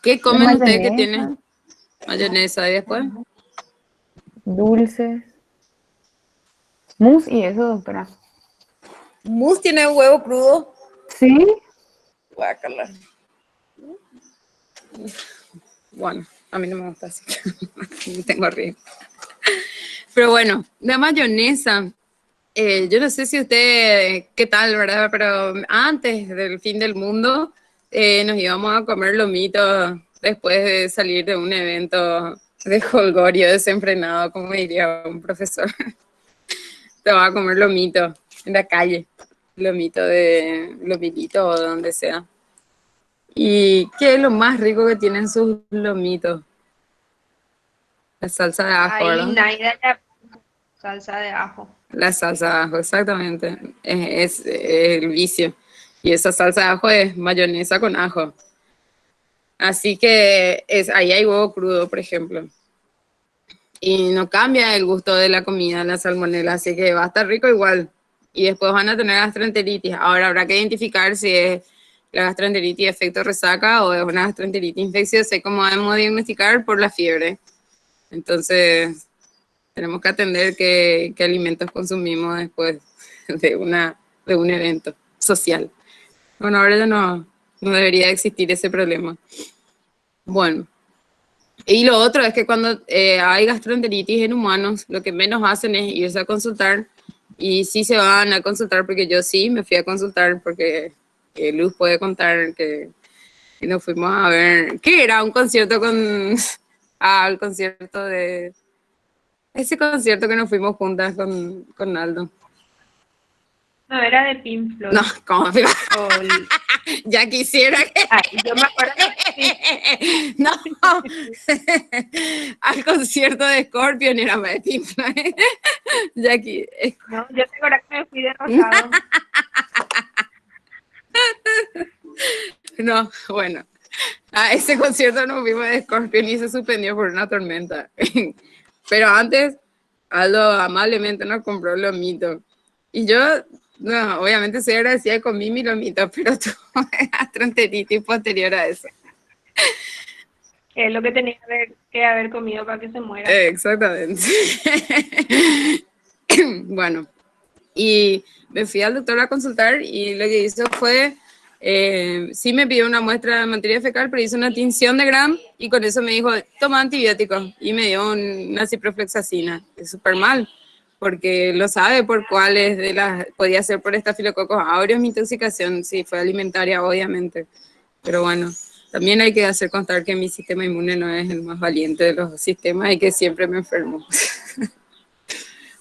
¿Qué comen ustedes que tienen? Mayonesa, ¿y después? Dulces. Mousse y eso, doctora. ¿Mousse tiene huevo crudo? Sí. Guácala. Bueno, a mí no me gusta, así que tengo riesgo. Pero bueno, la mayonesa, yo no sé si usted, qué tal, ¿verdad? Pero antes del fin del mundo, nos íbamos a comer lomitos después de salir de un evento de jolgorio desenfrenado, como diría un profesor. Te vas a comer lomito en la calle, lomitito o donde sea. ¿Y qué es lo más rico que tienen sus lomitos? La salsa de ajo, Ahí ¿verdad? Naida la salsa de ajo. La salsa de ajo, exactamente. Es el vicio. Y esa salsa de ajo es mayonesa con ajo. Así que ahí hay huevo crudo, por ejemplo. Y no cambia el gusto de la comida, la salmonela, así que va a estar rico igual. Y después van a tener gastroenteritis. Ahora habrá que identificar si es la gastroenteritis de efecto resaca o es una gastroenteritis infecciosa, y cómo debemos diagnosticar por la fiebre. Entonces, tenemos que atender qué alimentos consumimos después de un evento social. Bueno, ahora ya no debería existir ese problema. Bueno, y lo otro es que cuando hay gastroenteritis en humanos, lo que menos hacen es irse a consultar, y sí se van a consultar, porque yo sí me fui a consultar, porque Luz puede contar que nos fuimos a ver, ¿qué era? Un concierto el concierto de... Ese concierto que nos fuimos juntas con Aldo. No, era de Pink Floyd. No, ¿cómo fuimos? O Ya quisiera que... Ay, yo me acuerdo que sí. No, al concierto de Scorpion era de Pink Floyd. Jackie. No, yo te acuerdo que me fui de rosado. No, bueno. A ese concierto nos fuimos de Scorpion y se suspendió por una tormenta. Pero antes, Aldo amablemente nos compró lomito. Y yo, no, obviamente soy agradecida, comí mi lomito, pero tuve gastroenteritis posterior a eso. Es lo que tenía que haber comido para que se muera. Exactamente. Bueno, y me fui al doctor a consultar, y lo que hizo fue, sí me pidió una muestra de materia fecal, pero hizo una tinción de Gram, y con eso me dijo, toma antibióticos, y me dio una ciprofloxacina. Es súper mal, porque lo sabe por cuáles de las, podía ser por Staphylococcus aureus mi intoxicación, sí, fue alimentaria, obviamente. Pero bueno, también hay que hacer constar que mi sistema inmune no es el más valiente de los sistemas y que siempre me enfermo.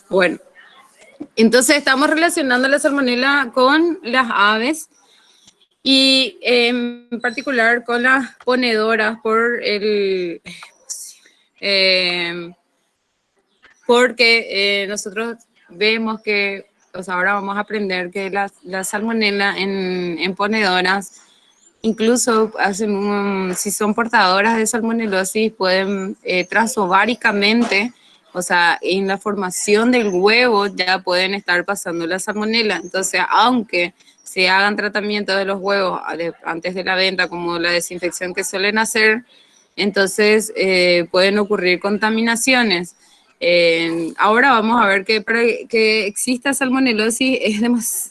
Bueno, entonces estamos relacionando la salmonela con las aves, y en particular con las ponedoras porque nosotros vemos que, o sea, ahora vamos a aprender que la salmonela en ponedoras, incluso si son portadoras de salmonelosis, pueden transováricamente, o sea, en la formación del huevo ya pueden estar pasando la salmonela. Entonces, aunque se hagan tratamientos de los huevos antes de la venta, como la desinfección que suelen hacer, entonces pueden ocurrir contaminaciones. Ahora vamos a ver que para que exista salmonelosis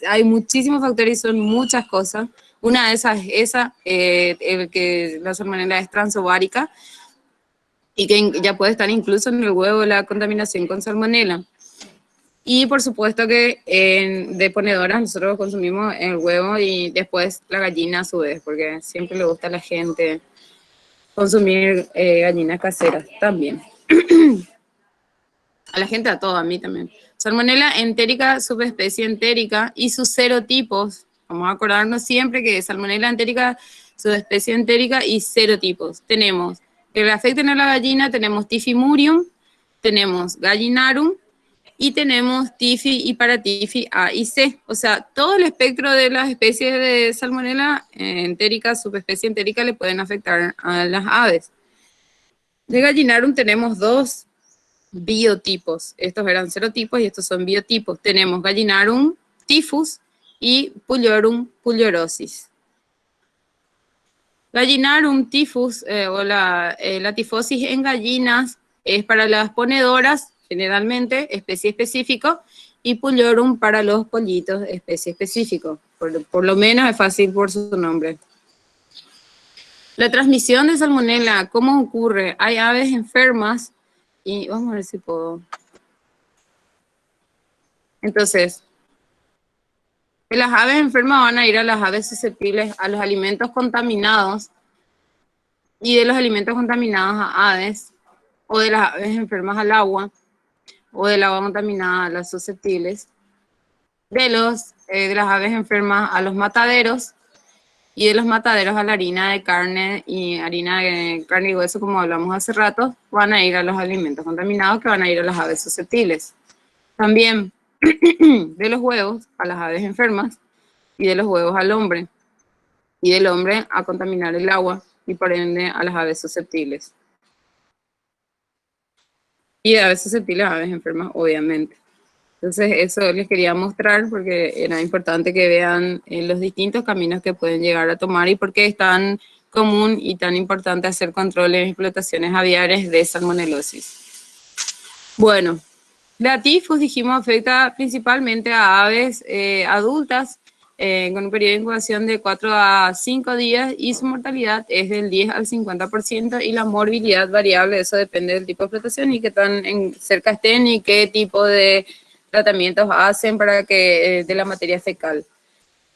hay muchísimos factores y son muchas cosas. Una de esas es el que la salmonela es transovárica, y que ya puede estar incluso en el huevo la contaminación con salmonela. Y por supuesto que de ponedoras nosotros consumimos el huevo y después la gallina a su vez, porque siempre le gusta a la gente consumir gallinas caseras también. A la gente, a todo, a mí también. Salmonella entérica, subespecie entérica, y sus serotipos. Vamos a acordarnos siempre que Salmonella entérica, subespecie entérica y serotipos. Tenemos, que le afecten a la gallina, tenemos Tifimurium, tenemos Gallinarum, y tenemos Tifi y Paratifi A y C. O sea, todo el espectro de las especies de Salmonella entérica, subespecie entérica, le pueden afectar a las aves. De Gallinarum tenemos dos biotipos. Estos eran serotipos y estos son biotipos. Tenemos Gallinarum typhus y Puliorum puliorosis. Gallinarum typhus o la tifosis en gallinas es para las ponedoras, generalmente, especie específico, y Puliorum para los pollitos, especie específico. Por lo menos es fácil por su nombre. La transmisión de salmonela, ¿cómo ocurre? Hay aves enfermas, y vamos a ver si puedo. Entonces, las aves enfermas van a ir a las aves susceptibles a los alimentos contaminados, y de los alimentos contaminados a aves, o de las aves enfermas al agua, o del agua contaminada a las susceptibles, de las aves enfermas a los mataderos, y de los mataderos a la harina de carne y harina de carne y hueso, como hablamos hace rato, van a ir a los alimentos contaminados, que van a ir a las aves susceptibles. También de los huevos a las aves enfermas, y de los huevos al hombre, y del hombre a contaminar el agua, y por ende a las aves susceptibles. Y aves susceptibles a aves enfermas, obviamente. Entonces eso les quería mostrar porque era importante que vean los distintos caminos que pueden llegar a tomar y por qué es tan común y tan importante hacer controles en explotaciones aviares de salmonelosis. Bueno, la tifus, dijimos, afecta principalmente a aves adultas con un periodo de incubación de 4 a 5 días y su mortalidad es del 10 al 50% y la morbilidad variable, eso depende del tipo de explotación y qué tan cerca estén y qué tipo de tratamientos hacen para que de la materia fecal.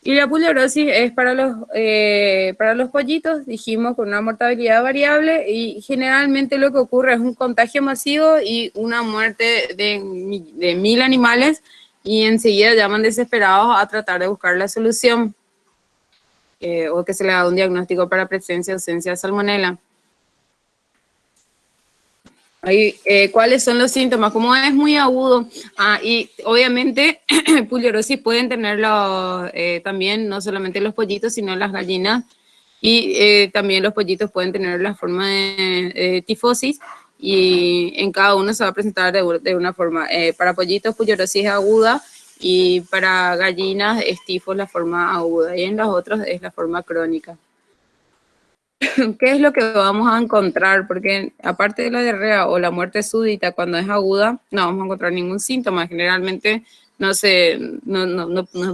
Y la puliorosis es para los pollitos, dijimos, con una mortalidad variable y generalmente lo que ocurre es un contagio masivo y una muerte de 1000 animales y enseguida llaman desesperados a tratar de buscar la solución o que se le haga un diagnóstico para presencia o ausencia de salmonela. Ahí, ¿cuáles son los síntomas? Como es muy agudo, y obviamente puliorosis pueden tenerlo también, no solamente los pollitos, sino las gallinas, y también los pollitos pueden tener la forma de tifosis, y en cada uno se va a presentar de una forma. Para pollitos, puliorosis aguda, y para gallinas es tifos la forma aguda, y en los otros es la forma crónica. ¿Qué es lo que vamos a encontrar? Porque aparte de la diarrea o la muerte súbita cuando es aguda, no vamos a encontrar ningún síntoma. Generalmente no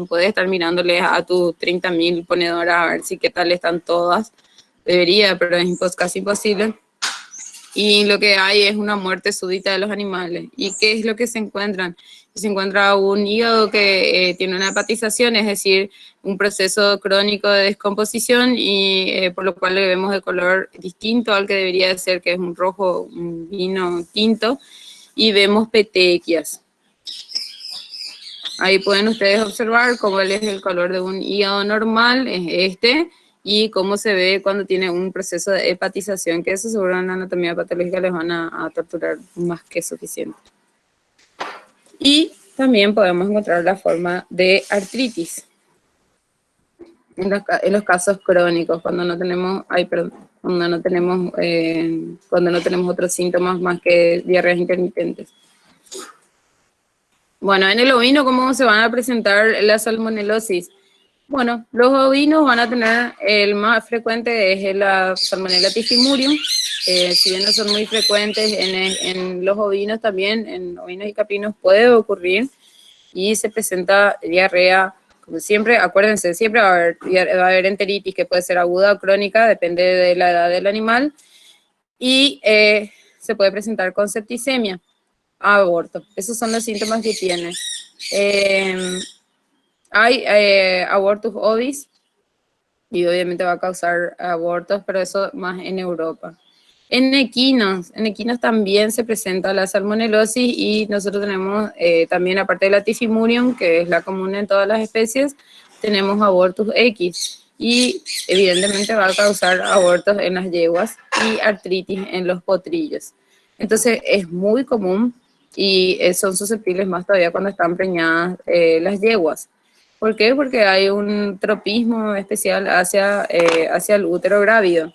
puedes estar mirándole a tus 30.000 ponedoras a ver si qué tal están todas. Debería, pero es casi imposible. Y lo que hay es una muerte súbita de los animales. ¿Y qué es lo que se encuentran? Se encuentra un hígado que tiene una hepatización, es decir, un proceso crónico de descomposición y por lo cual le vemos de color distinto al que debería de ser, que es un rojo, un vino tinto, y vemos petequias. Ahí pueden ustedes observar cómo es el color de un hígado normal, es este, y cómo se ve cuando tiene un proceso de hepatización, que eso seguro en anatomía patológica les van a torturar más que suficiente. Y también podemos encontrar la forma de artritis en los casos crónicos, cuando no tenemos, cuando no tenemos otros síntomas más que diarreas intermitentes. Bueno, en el ovino, ¿cómo se van a presentar la salmonelosis? Bueno, los ovinos van a tener, el más frecuente es la Salmonella typhimurium, si bien no son muy frecuentes en los ovinos también, en ovinos y caprinos puede ocurrir y se presenta diarrea, como siempre, acuérdense, siempre va a haber enteritis que puede ser aguda o crónica, depende de la edad del animal, y se puede presentar con septicemia, aborto, esos son los síntomas que tiene. Hay abortus ovis y obviamente va a causar abortos, pero eso más en Europa. En equinos también se presenta la salmonelosis y nosotros tenemos también, aparte de la typhimurium, que es la común en todas las especies, tenemos abortus X y evidentemente va a causar abortos en las yeguas y artritis en los potrillos. Entonces es muy común y son susceptibles más todavía cuando están preñadas las yeguas. ¿Por qué? Porque hay un tropismo especial hacia el útero grávido.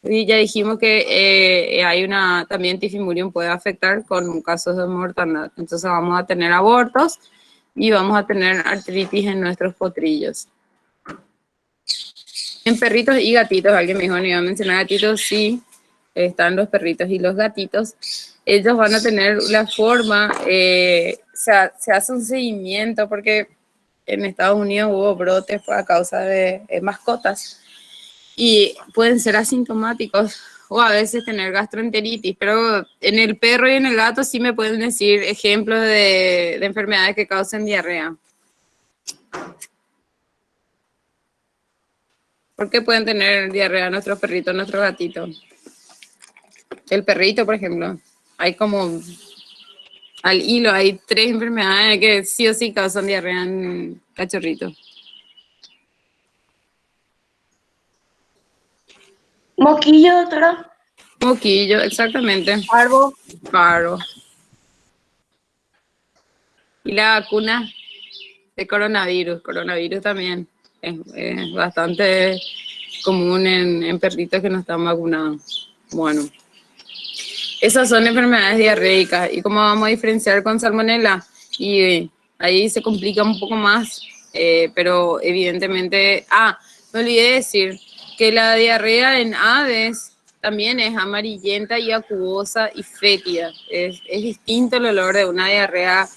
Y ya dijimos que hay también typhimurium puede afectar con casos de mortandad. Entonces vamos a tener abortos y vamos a tener artritis en nuestros potrillos. En perritos y gatitos, alguien me dijo, no iba a mencionar gatitos, sí, están los perritos y los gatitos. Ellos van a tener la forma, se hace un seguimiento porque en Estados Unidos hubo brotes a causa de mascotas y pueden ser asintomáticos o a veces tener gastroenteritis, pero en el perro y en el gato sí me pueden decir ejemplos de enfermedades que causen diarrea. ¿Por qué pueden tener diarrea nuestros perritos, nuestros gatitos? El perrito, por ejemplo, hay como al hilo, hay 3 enfermedades que sí o sí causan diarrea en cachorritos. Moquillo, doctora. Moquillo, exactamente. Parvo. Parvo. Y la vacuna de coronavirus también es bastante común en perritos que no están vacunados. Bueno, esas son enfermedades diarreicas. ¿Y cómo vamos a diferenciar con salmonela? Y ahí se complica un poco más, pero evidentemente... me olvidé decir que la diarrea en aves también es amarillenta y acuosa y fétida. Es distinto el olor de una diarrea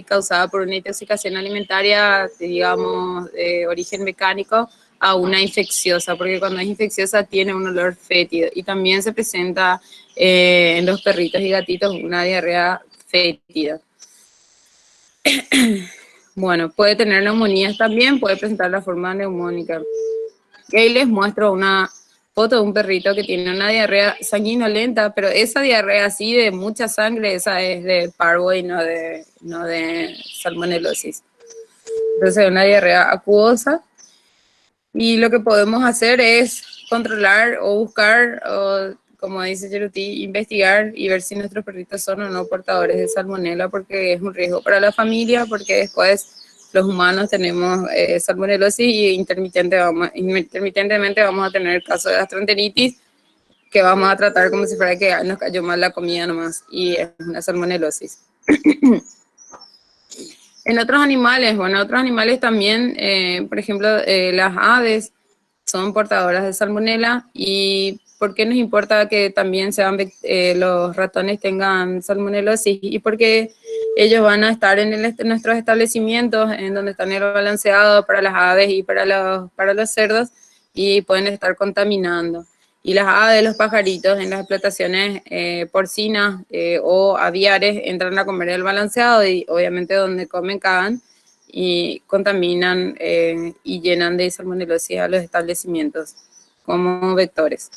causada por una intoxicación alimentaria, digamos, de origen mecánico, a una infecciosa, porque cuando es infecciosa tiene un olor fétido y también se presenta en los perritos y gatitos una diarrea fétida. Bueno, puede tener neumonías también, puede presentar la forma neumónica. Y ahí les muestro una foto de un perrito que tiene una diarrea sanguinolenta, pero esa diarrea así de mucha sangre, esa es de parvo y no de salmonelosis. Entonces, una diarrea acuosa. Y lo que podemos hacer es controlar o buscar, o como dice Yeruti, investigar y ver si nuestros perritos son o no portadores de salmonela, porque es un riesgo para la familia, porque después los humanos tenemos salmonelosis y intermitentemente vamos a tener casos de gastroenteritis que vamos a tratar como si fuera que nos cayó mal la comida nomás, y es una salmonelosis. En otros animales, bueno, otros animales también, por ejemplo, las aves son portadoras de salmonela. ¿Y por qué nos importa que también los ratones tengan salmonelosis? Y porque ellos van a estar en nuestros establecimientos, en donde están el balanceado para las aves y para los cerdos, y pueden estar contaminando. Y las aves, los pajaritos en las explotaciones porcinas o aviares entran a comer el balanceado y obviamente donde comen cagan y contaminan y llenan de salmonelosis a los establecimientos como vectores.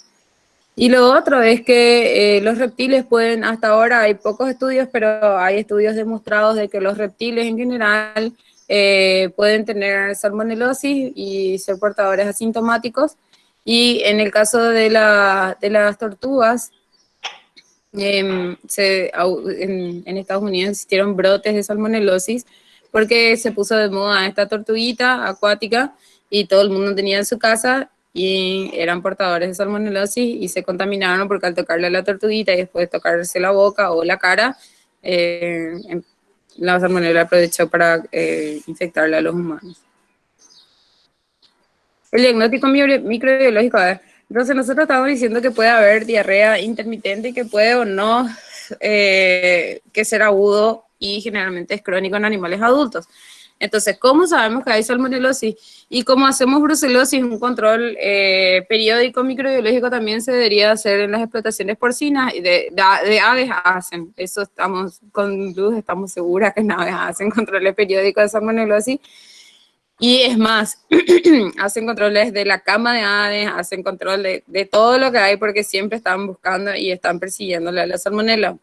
Y lo otro es que los reptiles pueden, hasta ahora hay pocos estudios, pero hay estudios demostrados de que los reptiles en general pueden tener salmonelosis y ser portadores asintomáticos. Y en el caso de las tortugas, en Estados Unidos existieron brotes de salmonelosis porque se puso de moda esta tortuguita acuática y todo el mundo tenía en su casa y eran portadores de salmonelosis y se contaminaron porque al tocarle a la tortuguita y después tocarse la boca o la cara, la salmonela aprovechó para infectarle a los humanos. El diagnóstico microbiológico, entonces nosotros estamos diciendo que puede haber diarrea intermitente y que puede o no que ser agudo y generalmente es crónico en animales adultos. Entonces, ¿cómo sabemos que hay salmonelosis? Y cómo hacemos brucelosis, un control periódico microbiológico también se debería hacer en las explotaciones porcinas y de aves hacen. Eso con Luz estamos seguras que en aves hacen controles periódicos de salmonelosis. Y es más, hacen controles de la cama de aves, hacen control de todo lo que hay porque siempre están buscando y están persiguiéndole a la salmonela.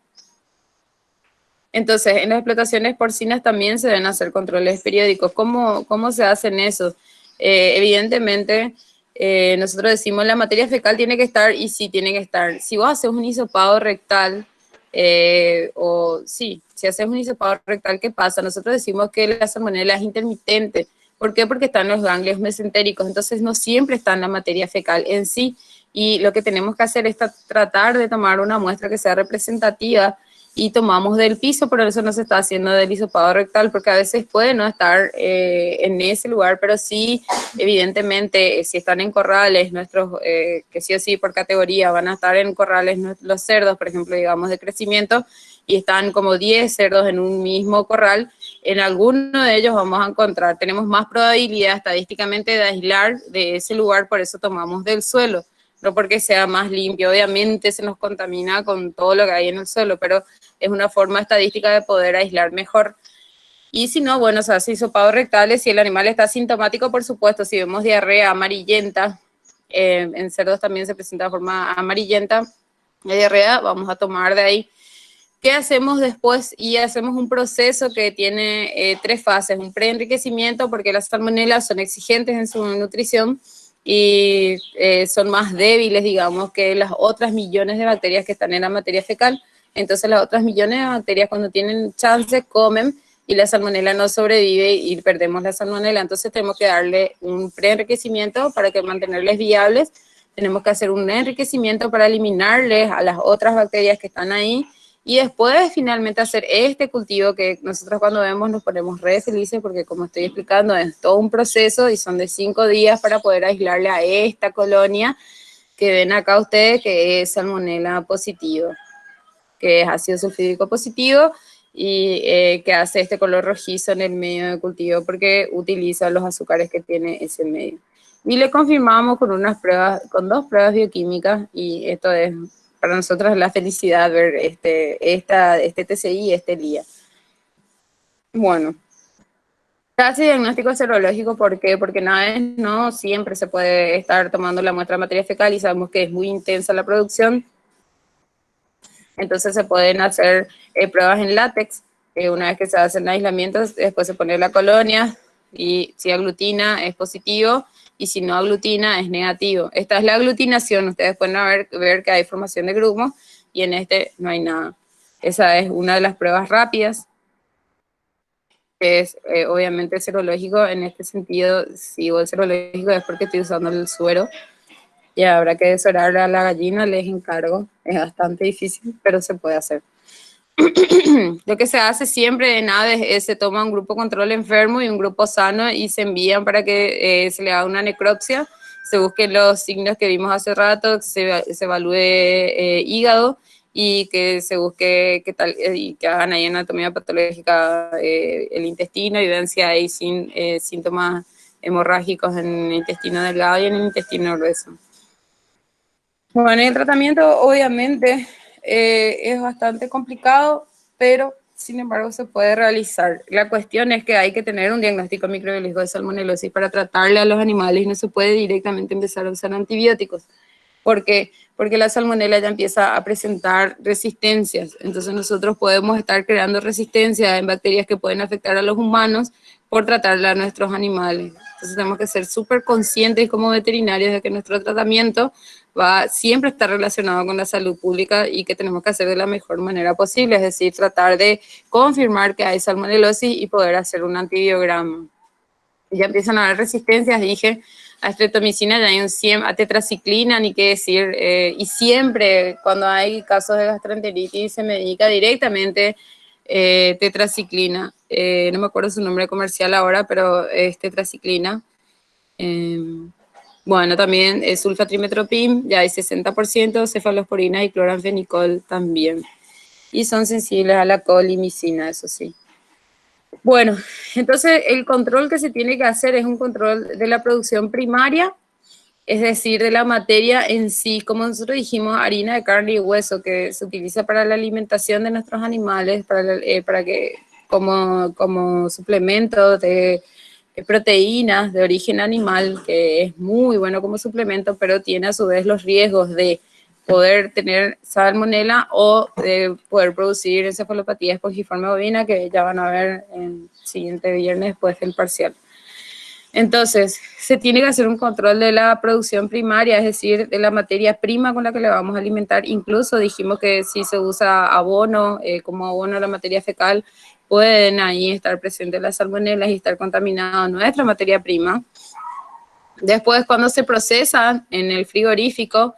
Entonces, en las explotaciones porcinas también se deben hacer controles periódicos. ¿Cómo se hacen eso? Evidentemente, nosotros decimos la materia fecal tiene que estar y sí tiene que estar. Si vos haces un hisopado rectal, si haces un hisopado rectal, ¿qué pasa? Nosotros decimos que la salmonela es intermitente. ¿Por qué? Porque están los ganglios mesentéricos, entonces no siempre está en la materia fecal en sí, y lo que tenemos que hacer es tratar de tomar una muestra que sea representativa, y tomamos del piso, por eso no se está haciendo del hisopado rectal, porque a veces puede no estar en ese lugar, pero sí, evidentemente, si están en corrales, nuestros, que sí o sí por categoría van a estar en corrales los cerdos, por ejemplo, digamos, de crecimiento, y están como 10 cerdos en un mismo corral, en alguno de ellos vamos a encontrar, tenemos más probabilidad estadísticamente de aislar de ese lugar, por eso tomamos del suelo, no porque sea más limpio, obviamente se nos contamina con todo lo que hay en el suelo, pero es una forma estadística de poder aislar mejor. Y si no, bueno, se hace hisopado rectales, si el animal está sintomático, por supuesto, si vemos diarrea amarillenta, en cerdos también se presenta de forma amarillenta, la diarrea, vamos a tomar de ahí. ¿Qué hacemos después? Y hacemos un proceso que tiene 3 fases, un preenriquecimiento, porque las salmonelas son exigentes en su nutrición y son más débiles, digamos, que las otras millones de bacterias que están en la materia fecal. Entonces las otras millones de bacterias cuando tienen chance comen y la salmonela no sobrevive y perdemos la salmonela. Entonces tenemos que darle un preenriquecimiento para que mantenerles viables. Tenemos que hacer un enriquecimiento para eliminarles a las otras bacterias que están ahí y después finalmente hacer este cultivo que nosotros cuando vemos nos ponemos re felices porque como estoy explicando es todo un proceso y son de 5 días para poder aislarle a esta colonia que ven acá ustedes que es salmonela positivo, que es ácido sulfúrico positivo y que hace este color rojizo en el medio de cultivo porque utiliza los azúcares que tiene ese medio. Y le confirmamos con unas pruebas, con 2 pruebas bioquímicas y esto es para nosotros la felicidad ver este TCI y este LIA. Bueno, casi diagnóstico serológico, ¿por qué? Porque no siempre se puede estar tomando la muestra de materia fecal y sabemos que es muy intensa la producción. Entonces se pueden hacer pruebas en látex. Una vez que se hacen aislamientos, después se pone la colonia y si aglutina es positivo y si no aglutina es negativo. Esta es la aglutinación. Ustedes pueden ver que hay formación de grumos y en este no hay nada. Esa es una de las pruebas rápidas, que es obviamente serológico. En este sentido, si digo el serológico es porque estoy usando el suero. Y habrá que desorar a la gallina, les encargo. Es bastante difícil, pero se puede hacer. Lo que se hace siempre en aves es se toma un grupo control enfermo y un grupo sano y se envían para que se le haga una necropsia, se busquen los signos que vimos hace rato, que se evalúe hígado y que se busque qué tal, y que hagan ahí anatomía patológica el intestino y vean si hay síntomas hemorrágicos en el intestino delgado y en el intestino grueso. Bueno, el tratamiento obviamente es bastante complicado, pero sin embargo se puede realizar. La cuestión es que hay que tener un diagnóstico microbiológico de salmonelosis para tratarle a los animales y no se puede directamente empezar a usar antibióticos. ¿Por qué? Porque la salmonela ya empieza a presentar resistencias. Entonces nosotros podemos estar creando resistencia en bacterias que pueden afectar a los humanos por tratarla a nuestros animales. Entonces tenemos que ser súper conscientes como veterinarios de que nuestro tratamiento va a siempre estar relacionado con la salud pública y que tenemos que hacer de la mejor manera posible, es decir, tratar de confirmar que hay salmonelosis y poder hacer un antibiograma. Ya empiezan a haber resistencias, dije, a streptomicina, ya hay un 100, a tetraciclina, ni qué decir, y siempre cuando hay casos de gastroenteritis se medica directamente tetraciclina, no me acuerdo su nombre comercial ahora, pero es tetraciclina. Bueno, también sulfatrimetropin, ya hay 60%, cefalosporina y cloranfenicol también. Y son sensibles a la colimicina, eso sí. Bueno, entonces el control que se tiene que hacer es un control de la producción primaria, es decir, de la materia en sí, como nosotros dijimos, harina de carne y hueso que se utiliza para la alimentación de nuestros animales, para que como suplemento de proteínas de origen animal, que es muy bueno como suplemento, pero tiene a su vez los riesgos de poder tener salmonela o de poder producir encefalopatía espongiforme bovina, que ya van a ver el siguiente viernes después del parcial. Entonces, se tiene que hacer un control de la producción primaria, es decir, de la materia prima con la que le vamos a alimentar. Incluso dijimos que si se usa abono, como abono la materia fecal, pueden ahí estar presentes las salmonelas y estar contaminada nuestra materia prima. Después, cuando se procesan en el frigorífico,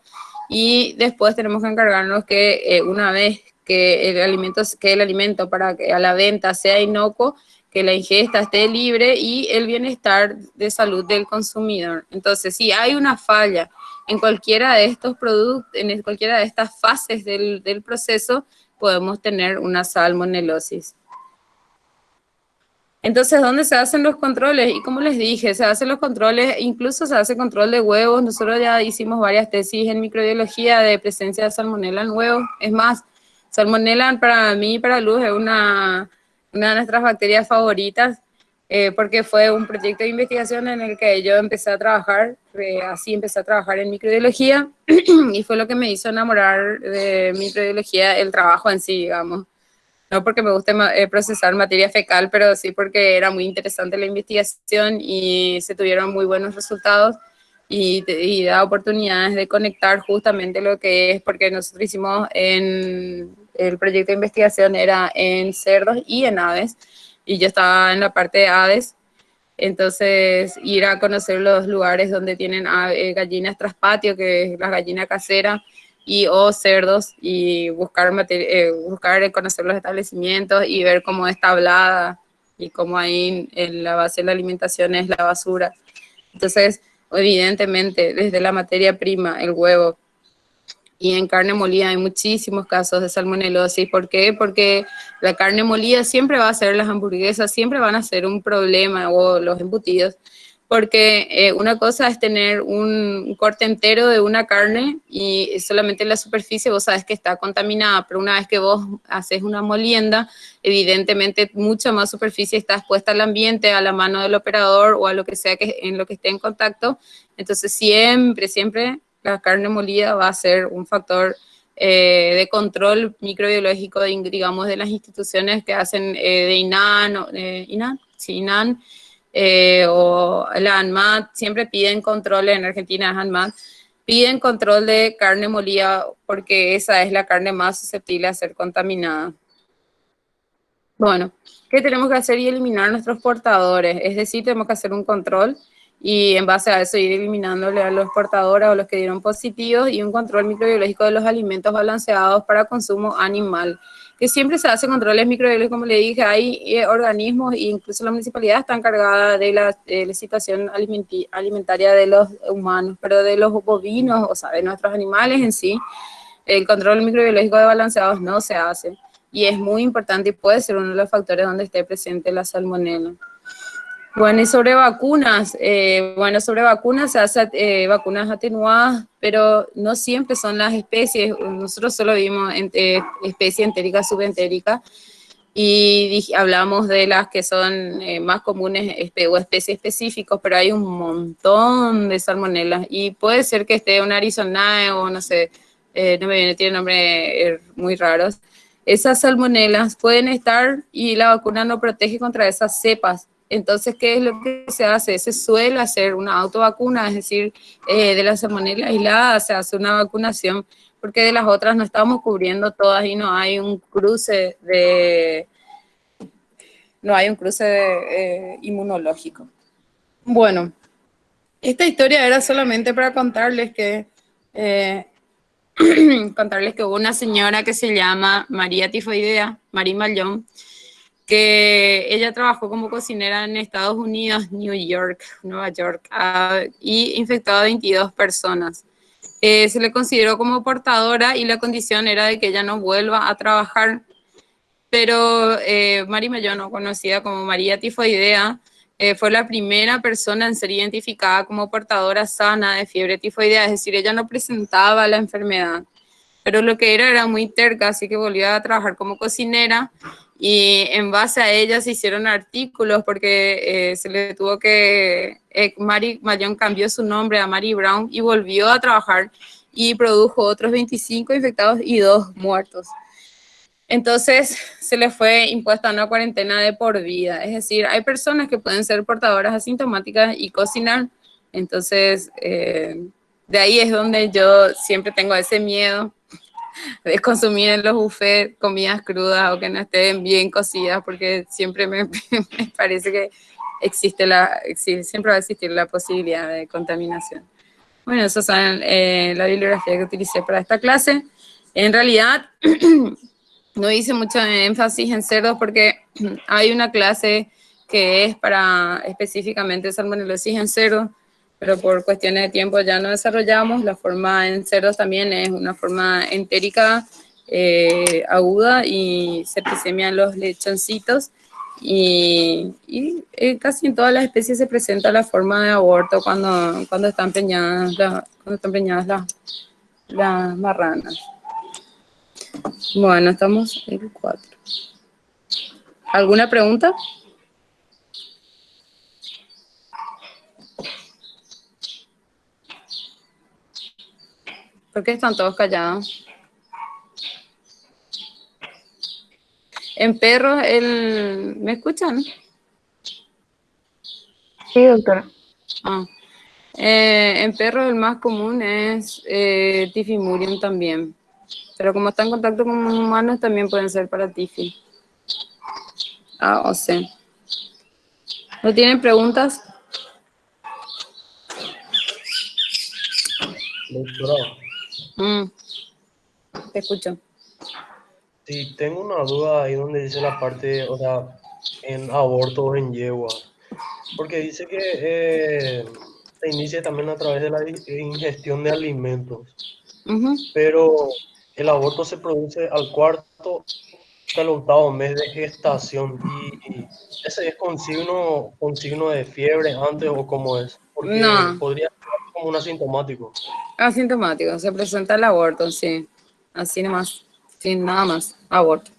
y después tenemos que encargarnos que una vez que el alimento para que a la venta sea inocuo, que la ingesta esté libre y el bienestar de salud del consumidor. Entonces, si hay una falla en cualquiera de estos productos, en cualquiera de estas fases del proceso, podemos tener una salmonelosis. Entonces, ¿dónde se hacen los controles? Y como les dije, se hacen los controles, incluso se hace control de huevos. Nosotros ya hicimos varias tesis en microbiología de presencia de salmonela en huevos. Es más, salmonela para mí y para Luz es una de nuestras bacterias favoritas, porque fue un proyecto de investigación en el que yo empecé a trabajar, así empecé a trabajar en microbiología, y fue lo que me hizo enamorar de microbiología, el trabajo en sí, digamos. No porque me guste procesar materia fecal, pero sí porque era muy interesante la investigación y se tuvieron muy buenos resultados y da oportunidades de conectar justamente lo que es, porque nosotros hicimos en el proyecto de investigación era en cerdos y en aves, y yo estaba en la parte de aves. Entonces, ir a conocer los lugares donde tienen gallinas tras patio, que es la gallina casera, y o cerdos, y buscar conocer los establecimientos y ver cómo está tablada y cómo ahí en la base de la alimentación es la basura. Entonces, evidentemente, desde la materia prima, el huevo, y en carne molida hay muchísimos casos de salmonelosis. ¿Por qué? Porque la carne molida siempre va a ser, las hamburguesas siempre van a ser un problema, o los embutidos, porque una cosa es tener un corte entero de una carne y solamente la superficie vos sabes que está contaminada, pero una vez que vos haces una molienda, evidentemente mucha más superficie está expuesta al ambiente, a la mano del operador o a lo que sea que en lo que esté en contacto. Entonces siempre la carne molida va a ser un factor de control microbiológico, digamos, de las instituciones que hacen de INAN, sí, INAN, o la ANMAT, siempre piden control, en Argentina es ANMAT, piden control de carne molida porque esa es la carne más susceptible a ser contaminada. Bueno, ¿qué tenemos que hacer? Y eliminar nuestros portadores, es decir, tenemos que hacer un control y en base a eso ir eliminándole a los portadores o los que dieron positivos, y un control microbiológico de los alimentos balanceados para consumo animal, que siempre se hace controles microbiológicos. Como le dije, hay organismos e incluso la municipalidad está encargada de la situación alimentaria de los humanos, pero de los bovinos, o sea, de nuestros animales en sí, el control microbiológico de balanceados no se hace, y es muy importante y puede ser uno de los factores donde esté presente la salmonela. Bueno, y sobre vacunas, sobre vacunas se hace vacunas atenuadas, pero no siempre son las especies. Nosotros solo vimos especie entérica, subentérica, y hablamos de las que son más comunes o especies específicas, pero hay un montón de salmonelas, y puede ser que esté un Arizonae o no sé, no me viene, tiene nombres muy raros. Esas salmonelas pueden estar y la vacuna no protege contra esas cepas. Entonces, ¿qué es lo que se hace? Se suele hacer una autovacuna, es decir, de la salmonela aislada se hace una vacunación, porque de las otras no estamos cubriendo todas y no hay un cruce inmunológico. Bueno, esta historia era solamente para contarles que hubo una señora que se llama María Tifoidea, Marie Mallon, que ella trabajó como cocinera en Estados Unidos, Nueva York, y infectó a 22 personas. Se le consideró como portadora y la condición era de que ella no vuelva a trabajar, pero Marie Mallon, conocida como María Tifoidea, fue la primera persona en ser identificada como portadora sana de fiebre tifoidea, es decir, ella no presentaba la enfermedad, pero lo que era muy terca, así que volvió a trabajar como cocinera, y en base a ella se hicieron artículos porque se le tuvo que... Marie Mallon cambió su nombre a Marie Brown y volvió a trabajar y produjo otros 25 infectados y 2 muertos. Entonces se le fue impuesta una cuarentena de por vida. Es decir, hay personas que pueden ser portadoras asintomáticas y cocinar. Entonces, de ahí es donde yo siempre tengo ese miedo de consumir en los buffets comidas crudas o que no estén bien cocidas, porque siempre me parece que siempre va a existir la posibilidad de contaminación. Bueno, eso es la bibliografía que utilicé para esta clase. En realidad, no hice mucho énfasis en cerdos porque hay una clase que es para específicamente salmonelosis en cerdos, pero por cuestiones de tiempo ya no desarrollamos. La forma en cerdos también es una forma entérica aguda y septicemia en los lechoncitos, y casi en todas las especies se presenta la forma de aborto cuando están preñadas las marranas. Bueno, estamos en 4. ¿Alguna pregunta? ¿Por qué están todos callados? En perros, ¿me escuchan? Sí, doctora. En perros el más común es tifimurium también, pero como está en contacto con humanos también pueden ser para tifi. A o C. ¿No tienen preguntas? Doctora, Mm, te escucho. sí, tengo una duda ahí donde dice la parte, o sea, en abortos en yeguas, porque dice que se inicia también a través de la ingestión de alimentos, Ujú. pero el aborto se produce al cuarto hasta el octavo mes de gestación y ese es con signo de fiebre antes o cómo es, porque No, podría ser como un asintomático. asintomático. Se presenta el aborto, sí. Así nomás. Sin nada más. Aborto.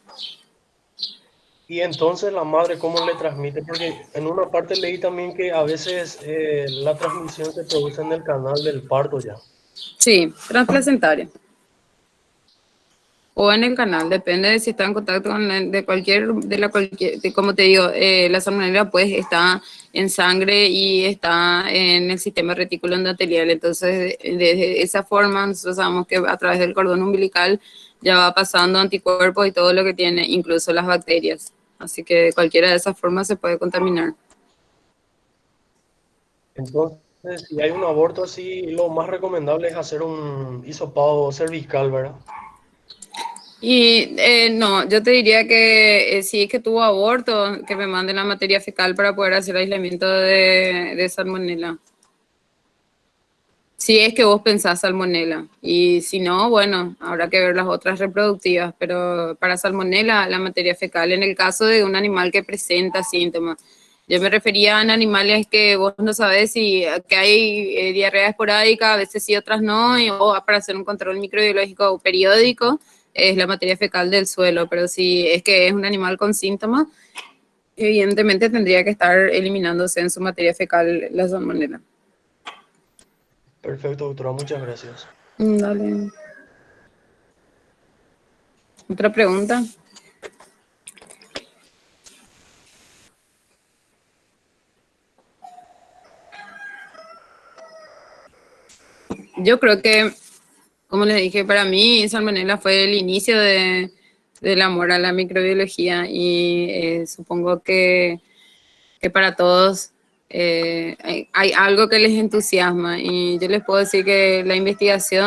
Y entonces la madre, ¿cómo le transmite? Porque en una parte leí también que a veces la transmisión se produce en el canal del parto ya. Sí, transplacentaria. O en el canal, depende de si está en contacto con de cualquier, como te digo, la salmonella pues está en sangre y está en el sistema retículo endotelial. Entonces, de esa forma, nosotros sabemos que a través del cordón umbilical ya va pasando anticuerpos y todo lo que tiene, incluso las bacterias. Así que de cualquiera de esas formas se puede contaminar. Entonces, si hay un aborto así, lo más recomendable es hacer un hisopado cervical, ¿verdad? Y no, yo te diría que si es que tuvo aborto, que me manden la materia fecal para poder hacer aislamiento de salmonela. Si es que vos pensás salmonela. Y si no, bueno, habrá que ver las otras reproductivas. Pero para salmonela, la materia fecal, en el caso de un animal que presenta síntomas. Yo me refería a animales que vos no sabés si que hay diarrea esporádica, a veces sí, otras no, o para hacer un control microbiológico periódico, es la materia fecal del suelo. Pero si es que es un animal con síntomas, evidentemente tendría que estar eliminándose en su materia fecal la salmonela. Perfecto, doctora, muchas gracias. Dale. ¿Otra pregunta? Yo creo que, como les dije, para mí salmonella fue el inicio del amor a la microbiología y supongo que para todos hay algo que les entusiasma y yo les puedo decir que la investigación